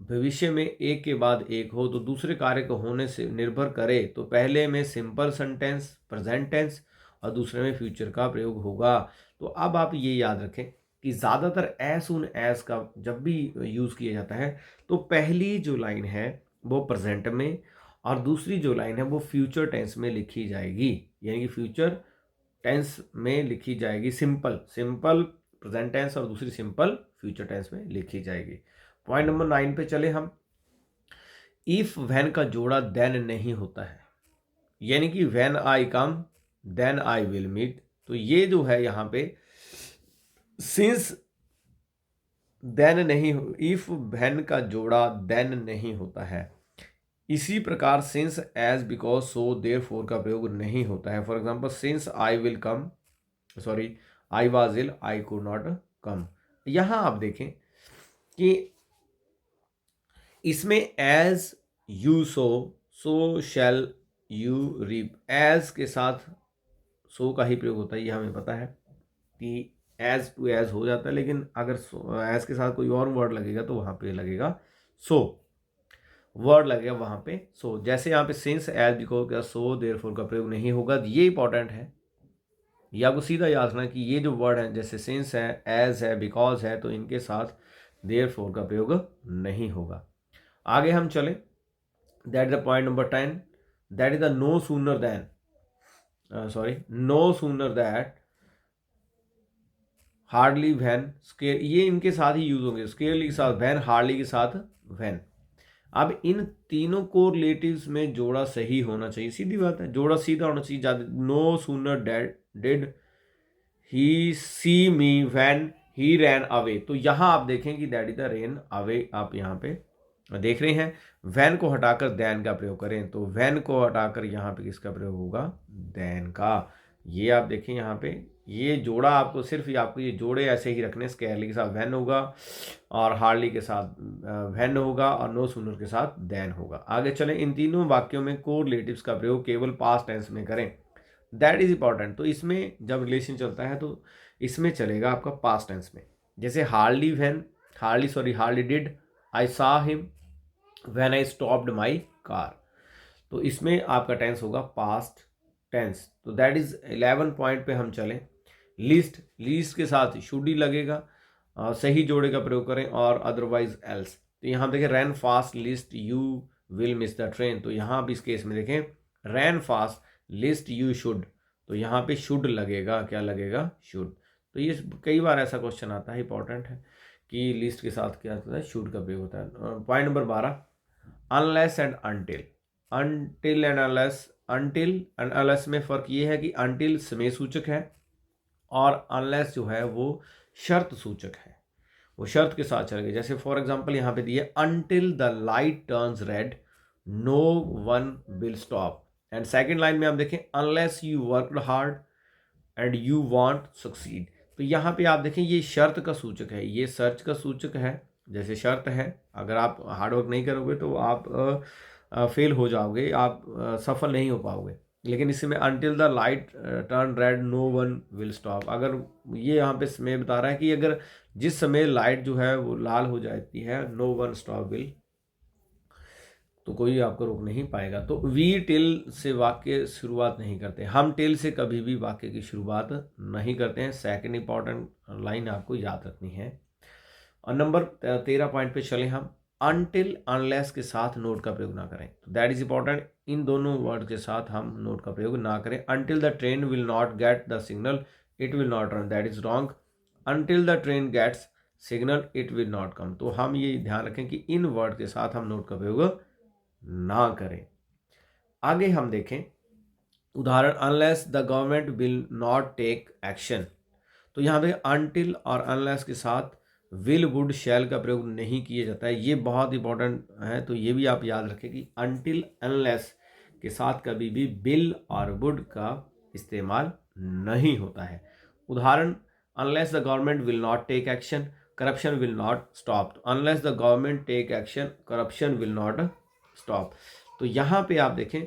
भविष्य में एक के बाद एक हो तो दूसरे कार्य को होने से निर्भर करे, तो पहले में सिंपल सेंटेंस प्रेजेंट टेंस और दूसरे में फ्यूचर का प्रयोग होगा। तो अब आप ये याद रखें कि ज़्यादातर एज सून एज का जब भी यूज़ किया जाता है तो पहली जो लाइन है वो प्रेजेंट में और दूसरी जो लाइन है वो फ्यूचर टेंस में लिखी जाएगी, यानी कि फ्यूचर टेंस में लिखी जाएगी, सिंपल प्रेजेंट टेंस और दूसरी सिंपल फ्यूचर टेंस में लिखी जाएगी। पॉइंट नंबर 9 पे चले हम, इफ व्हेन का जोड़ा देन नहीं होता है, यानी कि when I come then I will meet, तो ये जो है यहाँ पे सिंस देन नहीं, इफ व्हेन का जोड़ा देन नहीं होता है, इसी प्रकार since as because so therefore का प्रयोग नहीं होता है। For example since I will come, sorry I was ill I could not come, यहाँ आप देखें कि इसमें as you sow shall you reap, as के साथ सो का ही प्रयोग होता है, ये हमें पता है कि एज टू एज हो जाता है, लेकिन अगर एज के साथ कोई और वर्ड लगेगा तो वहाँ पे लगेगा सो, वर्ड लगेगा वहाँ पे सो। जैसे यहाँ पे since as because so therefore का प्रयोग नहीं होगा, ये इंपॉर्टेंट है, ये आपको सीधा याद रखना कि ये जो वर्ड है जैसे सिंस है, एज है, बिकॉज है, तो इनके साथ देयरफॉर का प्रयोग नहीं होगा। आगे हम चले, that is the point number 10, that is the no sooner that hardly when, स्केयर, ये इनके साथ ही यूज होंगे, स्केयरली के साथ वैन, हार्डली के साथ वैन। अब इन तीनों कोरिलेटिव्स में जोड़ा सही होना चाहिए, सीधी बात है, जोड़ा सीधा होना चाहिए। ज्यादा no sooner did he see me when he ran away, तो यहां आप देखें कि that is the rain away, आप यहाँ पे देख रहे हैं। वैन को हटाकर देन का प्रयोग करें, तो वैन को हटाकर यहाँ पे किसका प्रयोग होगा, देन का। ये आप देखें यहाँ पे, ये जोड़ा आपको सिर्फ आपको ये जोड़े ऐसे ही रखने, स्केयरली के साथ वैन होगा और हार्डली के साथ वैन होगा और नो सूनर के साथ देन होगा। आगे चलें, इन तीनों वाक्यों में कोरिलेटिव्स का प्रयोग केवल पास्ट टेंस में करें, दैट इज इंपॉर्टेंट। तो इसमें जब रिलेशन चलता है तो इसमें चलेगा आपका पास्ट टेंस में। जैसे hardly when, hardly did I saw him when I stopped my car, तो इसमें आपका टेंस होगा पास्ट टेंस। तो दैट इज 11 पॉइंट पे हम चलें। लीस्ट, लीस्ट के साथ शुड ही लगेगा, सही जोड़े का प्रयोग करें, और अदरवाइज एल्स। तो यहाँ देखें ran fast lest you will miss the train, तो यहाँ भी इस केस में देखें ran fast lest you should, तो यहाँ पे शुड लगेगा, क्या लगेगा, शुड। तो ये कई बार ऐसा क्वेश्चन आता है, इंपॉर्टेंट है कि लिस्ट के साथ क्या होता है, शुड का प्रयोग होता है। Point number 12, unless and until. Until and unless, until and unless में फ़र्क ये है कि अनटिल समय सूचक है और अनलेस जो है वो शर्त सूचक है, वो शर्त के साथ चलेगा। जैसे फॉर एग्जांपल यहाँ पे दिए until the light turns red no one will stop, and second line में आप देखें unless you worked hard and you won't succeed. तो यहाँ पे आप देखें ये शर्त का सूचक है, ये सर्च का सूचक है। जैसे शर्त है, अगर आप हार्डवर्क नहीं करोगे तो आप फेल हो जाओगे, आप सफल नहीं हो पाओगे। लेकिन इसमें until the light turn red no one will stop, अगर ये यहाँ पे समय बता रहा है कि अगर जिस समय लाइट जो है वो लाल हो जाती है, नो वन स्टॉप विल, तो कोई आपको रोक नहीं पाएगा। तो वी टिल से वाक्य शुरुआत नहीं करते, हम टिल से कभी भी वाक्य की शुरुआत नहीं करते हैं। सेकंड इंपॉर्टेंट लाइन आपको याद रखनी है। और नंबर 13 पॉइंट पे चले हम, अनटिल अनलेस के साथ नोट का प्रयोग ना करें, तो दैट इज इंपॉर्टेंट, इन दोनों वर्ड के साथ हम नोट का प्रयोग ना करें। Until the train will not get the signal it will not run, that is wrong. Until the train gets signal it will not come, तो हम ये ध्यान रखें कि इन वर्ड के साथ हम नोट का प्रयोग ना करें। आगे हम देखें उदाहरण, unless the government will not take action, तो यहाँ पे अनटिल और अनलेस के साथ विल वुड शैल का प्रयोग नहीं किया जाता है, ये बहुत इंपॉर्टेंट है। तो ये भी आप याद रखें कि अनटिल अनलेस के साथ कभी भी विल और वुड का इस्तेमाल नहीं होता है। उदाहरण, unless the government will not take action corruption will not stop, unless the government take action corruption will not stop. तो यहाँ पे आप देखें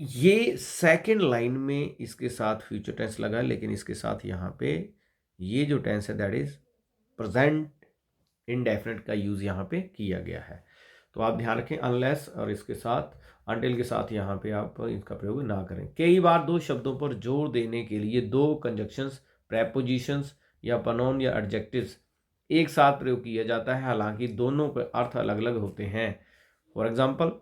ये सेकंड लाइन में इसके साथ फ्यूचर टेंस लगा है, लेकिन इसके साथ यहाँ पे ये जो टेंस है दैट इज प्रेजेंट इंडेफिनिट का यूज यहाँ पे किया गया है। तो आप ध्यान रखें अनलेस और इसके साथ अनटिल के साथ यहाँ पे आप इसका प्रयोग ना करें। कई बार दो शब्दों पर जोर देने के लिए दो कंजक्शंस, प्रेपोजिशंस या प्रोनाउन या एडजेक्टिव्स एक साथ प्रयोग किया जाता है, हालांकि दोनों के अर्थ अलग अलग होते हैं। For example,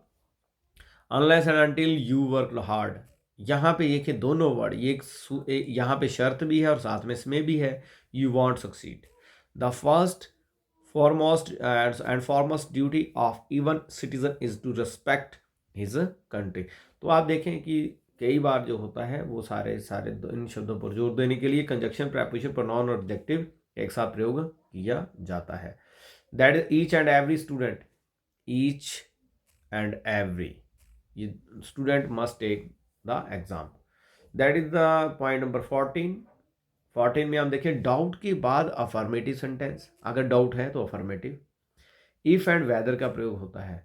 unless and until you work hard, यहाँ पे ये दोनों वर्ड, ये यहाँ पे शर्त भी है और साथ में इसमें भी है, you won't succeed. The first foremost and foremost duty of even citizen is to respect his country। तो आप देखें कि कई बार जो होता है वो सारे इन शब्दों पर जोर देने के लिए कंजक्शन, प्रेपोजिशन, प्रोनाउन और एडजेक्टिव एक साथ प्रयोग किया जाता है। That is each and every student, each and every, ये student must take the exam. That is the point number 14 में हम देखें डाउट के बाद अफर्मेटिव सेंटेंस, अगर डाउट है तो अफर्मेटिव। इफ एंड वेदर का प्रयोग होता है,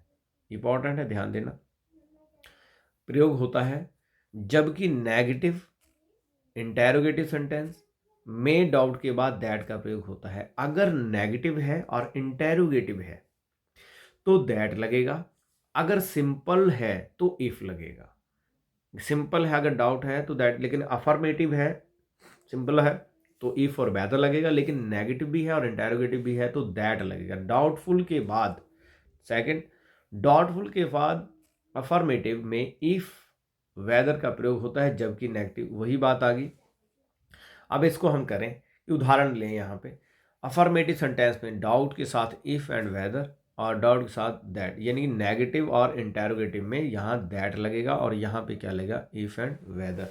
इंपॉर्टेंट है, ध्यान देना, प्रयोग होता है जबकि नेगेटिव इंटेरोगेटिव सेंटेंस में डाउट के बाद दैट का प्रयोग होता है। अगर नेगेटिव है और इंटेरोगेटिव है तो दैट लगेगा, अगर सिंपल है तो इफ लगेगा। सिंपल है अगर डाउट है तो दैट, लेकिन अफर्मेटिव है, सिंपल है तो इफ और वेदर लगेगा, लेकिन नेगेटिव भी है और इंटेरोगेटिव भी है तो दैट लगेगा। डाउटफुल के बाद, सेकंड, डाउटफुल के बाद अफर्मेटिव में इफ वेदर का प्रयोग होता है जबकि नेगेटिव, वही बात आ गई। अब इसको हम करें उदाहरण लें यहाँ पे, अफर्मेटिव सेंटेंस में डाउट के साथ इफ़ एंड वेदर और डाउट के साथ दैट, यानी कि नेगेटिव और इंटेरोगेटिव में यहाँ दैट लगेगा और यहाँ पे क्या लगेगा, इफ़ एंड वेदर।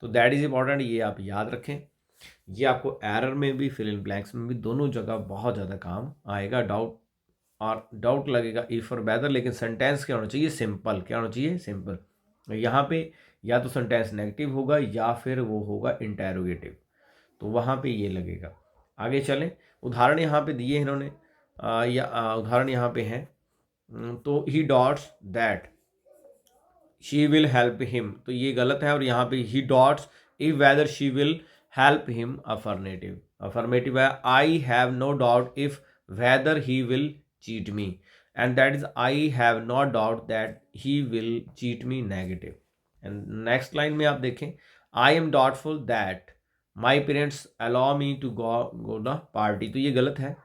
तो दैट इज़ इंपॉर्टेंट, ये आप याद रखें। ये आपको एरर में भी फिल इन ब्लैंक्स में भी दोनों जगह बहुत ज़्यादा काम आएगा। डाउट लगेगा इफ़ और वेदर, लेकिन सेंटेंस क्या होना चाहिए, सिंपल। क्या होना चाहिए, सिंपल। यहाँ पे या तो सेंटेंस नेगेटिव होगा या फिर वो होगा इंटेरोगेटिव, तो वहाँ पे ये लगेगा। आगे चलें, उदाहरण यहाँ पे दिए हैं इन्होंने, उदाहरण यहाँ पे हैं। तो ही dots that she will help him, तो ये गलत है। और यहाँ पे ही dots if whether she will help him, affirmative. Affirmative है I have no doubt if whether he will cheat me, and that is I have not doubt that he will cheat me, negative. And next line में आप देखें, I am doubtful that my parents allow me to go the party, तो ये गलत है।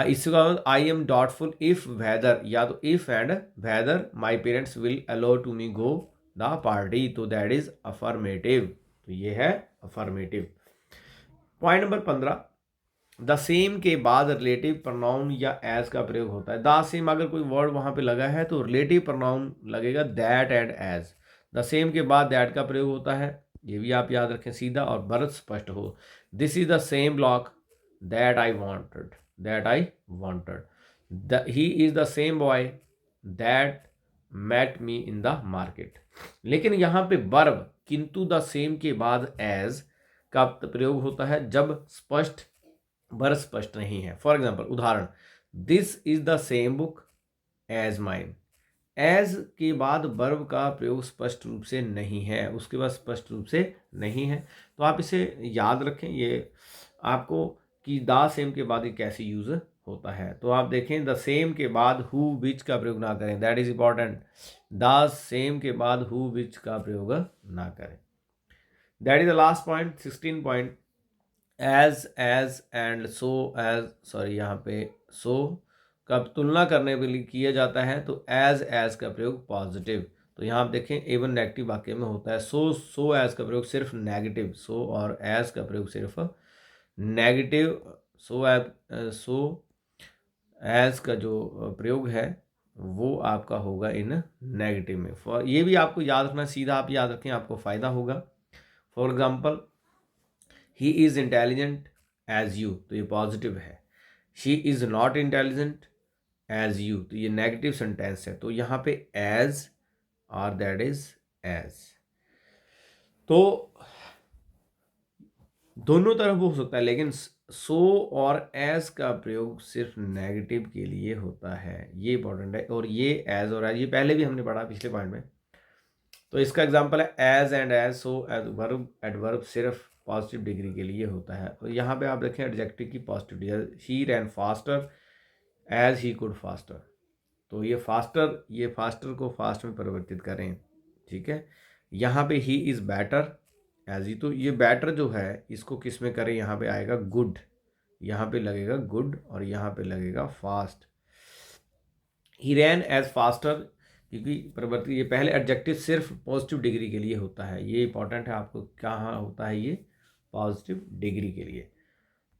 इसके बाद I am doubtful if whether, या तो if and whether my parents will allow to me go the party, तो दैट इज अफर्मेटिव। तो ये है affirmative. Point number 15, the same के बाद रिलेटिव प्रोनाउन या एज का प्रयोग होता है। द सेम अगर कोई वर्ड वहां पे लगा है तो रिलेटिव प्रोनाउन लगेगा that and as. The same के बाद दैट का प्रयोग होता है, ये भी आप याद रखें, सीधा और बर्थ स्पष्ट हो। This is the same block that I wanted, that I wanted. He is the same boy that met me in the market. लेकिन यहाँ पे वर्ब किंतु द सेम के बाद एज का प्रयोग होता है जब स्पष्ट वर्ब स्पष्ट नहीं है। फॉर एग्जाम्पल, उदाहरण, this is the same book as mine. As के बाद वर्ब का प्रयोग स्पष्ट रूप से नहीं है, उसके बाद स्पष्ट रूप से नहीं है, तो आप इसे याद रखें ये आपको कि द सेम के बाद ये कैसे यूज होता है। तो आप देखें, द सेम के बाद हु विच का प्रयोग ना करें, that is important. The same के बाद हु विच का प्रयोग ना करें। That is the last point, 16 point. As and so as, sorry यहाँ पे सो का तुलना करने के लिए किया जाता है, तो एज का प्रयोग पॉजिटिव। तो यहाँ आप देखें एवन नेगेटिव वाक्य में होता है। सो एज का प्रयोग सिर्फ नेगेटिव, सो और एज का प्रयोग सिर्फ नेगेटिव। सो एज का जो प्रयोग है वो आपका होगा इन नेगेटिव में। फॉर ये भी आपको याद रखना, सीधा आप याद रखें, आपको फ़ायदा होगा। For example, he is intelligent as you, तो ये पॉजिटिव है। She is not intelligent as you, तो ये नेगेटिव सेंटेंस है। तो यहाँ पे एज और दैट इज एज, तो दोनों तरफ हो सकता है, लेकिन सो और एज का प्रयोग सिर्फ नेगेटिव के लिए होता है, ये इंपॉर्टेंट है। और ये एज और एज ये पहले भी हमने पढ़ा पिछले पॉइंट में। तो इसका एग्जांपल है as and as. So as verb adverb सिर्फ पॉजिटिव डिग्री के लिए होता है। और यहाँ पे आप देखें एडजेक्टिव की positive degree, she ran faster as he could faster, तो ये फास्टर को फास्ट में परिवर्तित करें, ठीक है। यहाँ पे he is better as he, तो ये बेटर जो है इसको किस में करें, यहाँ पे आएगा गुड, यहाँ पे लगेगा गुड और यहाँ पे लगेगा फास्ट। ही रैन एज फास्टर, क्योंकि परिवर्तित ये पहले एडजेक्टिव सिर्फ पॉजिटिव डिग्री के लिए होता है, ये इंपॉर्टेंट है आपको, कहाँ होता है ये पॉजिटिव डिग्री के लिए।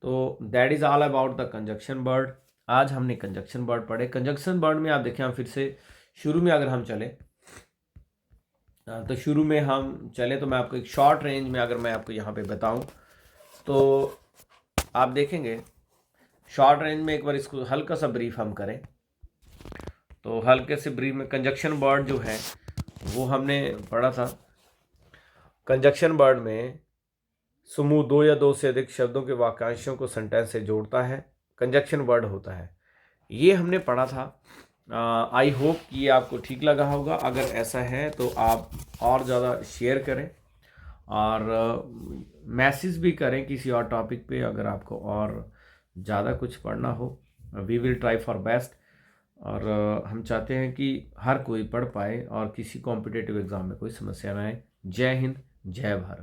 तो that is all about the conjunction word. आज हमने कंजक्शन वर्ड पढ़े। कंजक्शन वर्ड में आप देखें, हम फिर से शुरू में अगर हम चले तो शुरू में हम चले तो मैं आपको एक शॉर्ट रेंज में अगर मैं आपको यहाँ पे बताऊँ तो आप देखेंगे शॉर्ट रेंज में, एक बार इसको हल्का सा ब्रीफ हम करें तो हल्के से ब्रीफ में कंजक्शन वर्ड जो है वो हमने पढ़ा था। कंजक्शन वर्ड में समूह दो या दो से अधिक शब्दों के वाक्यांशों को सेंटेंस से जोड़ता है, कंजक्शन वर्ड होता है, ये हमने पढ़ा था। आई होप कि ये आपको ठीक लगा होगा। अगर ऐसा है तो आप और ज़्यादा शेयर करें और मैसेज भी करें किसी और टॉपिक पे, अगर आपको और ज़्यादा कुछ पढ़ना हो। We will try for best. और हम चाहते हैं कि हर कोई पढ़ पाए और किसी कॉम्पिटिटिव एग्ज़ाम में कोई समस्या ना आए। जय हिंद, जय भारत।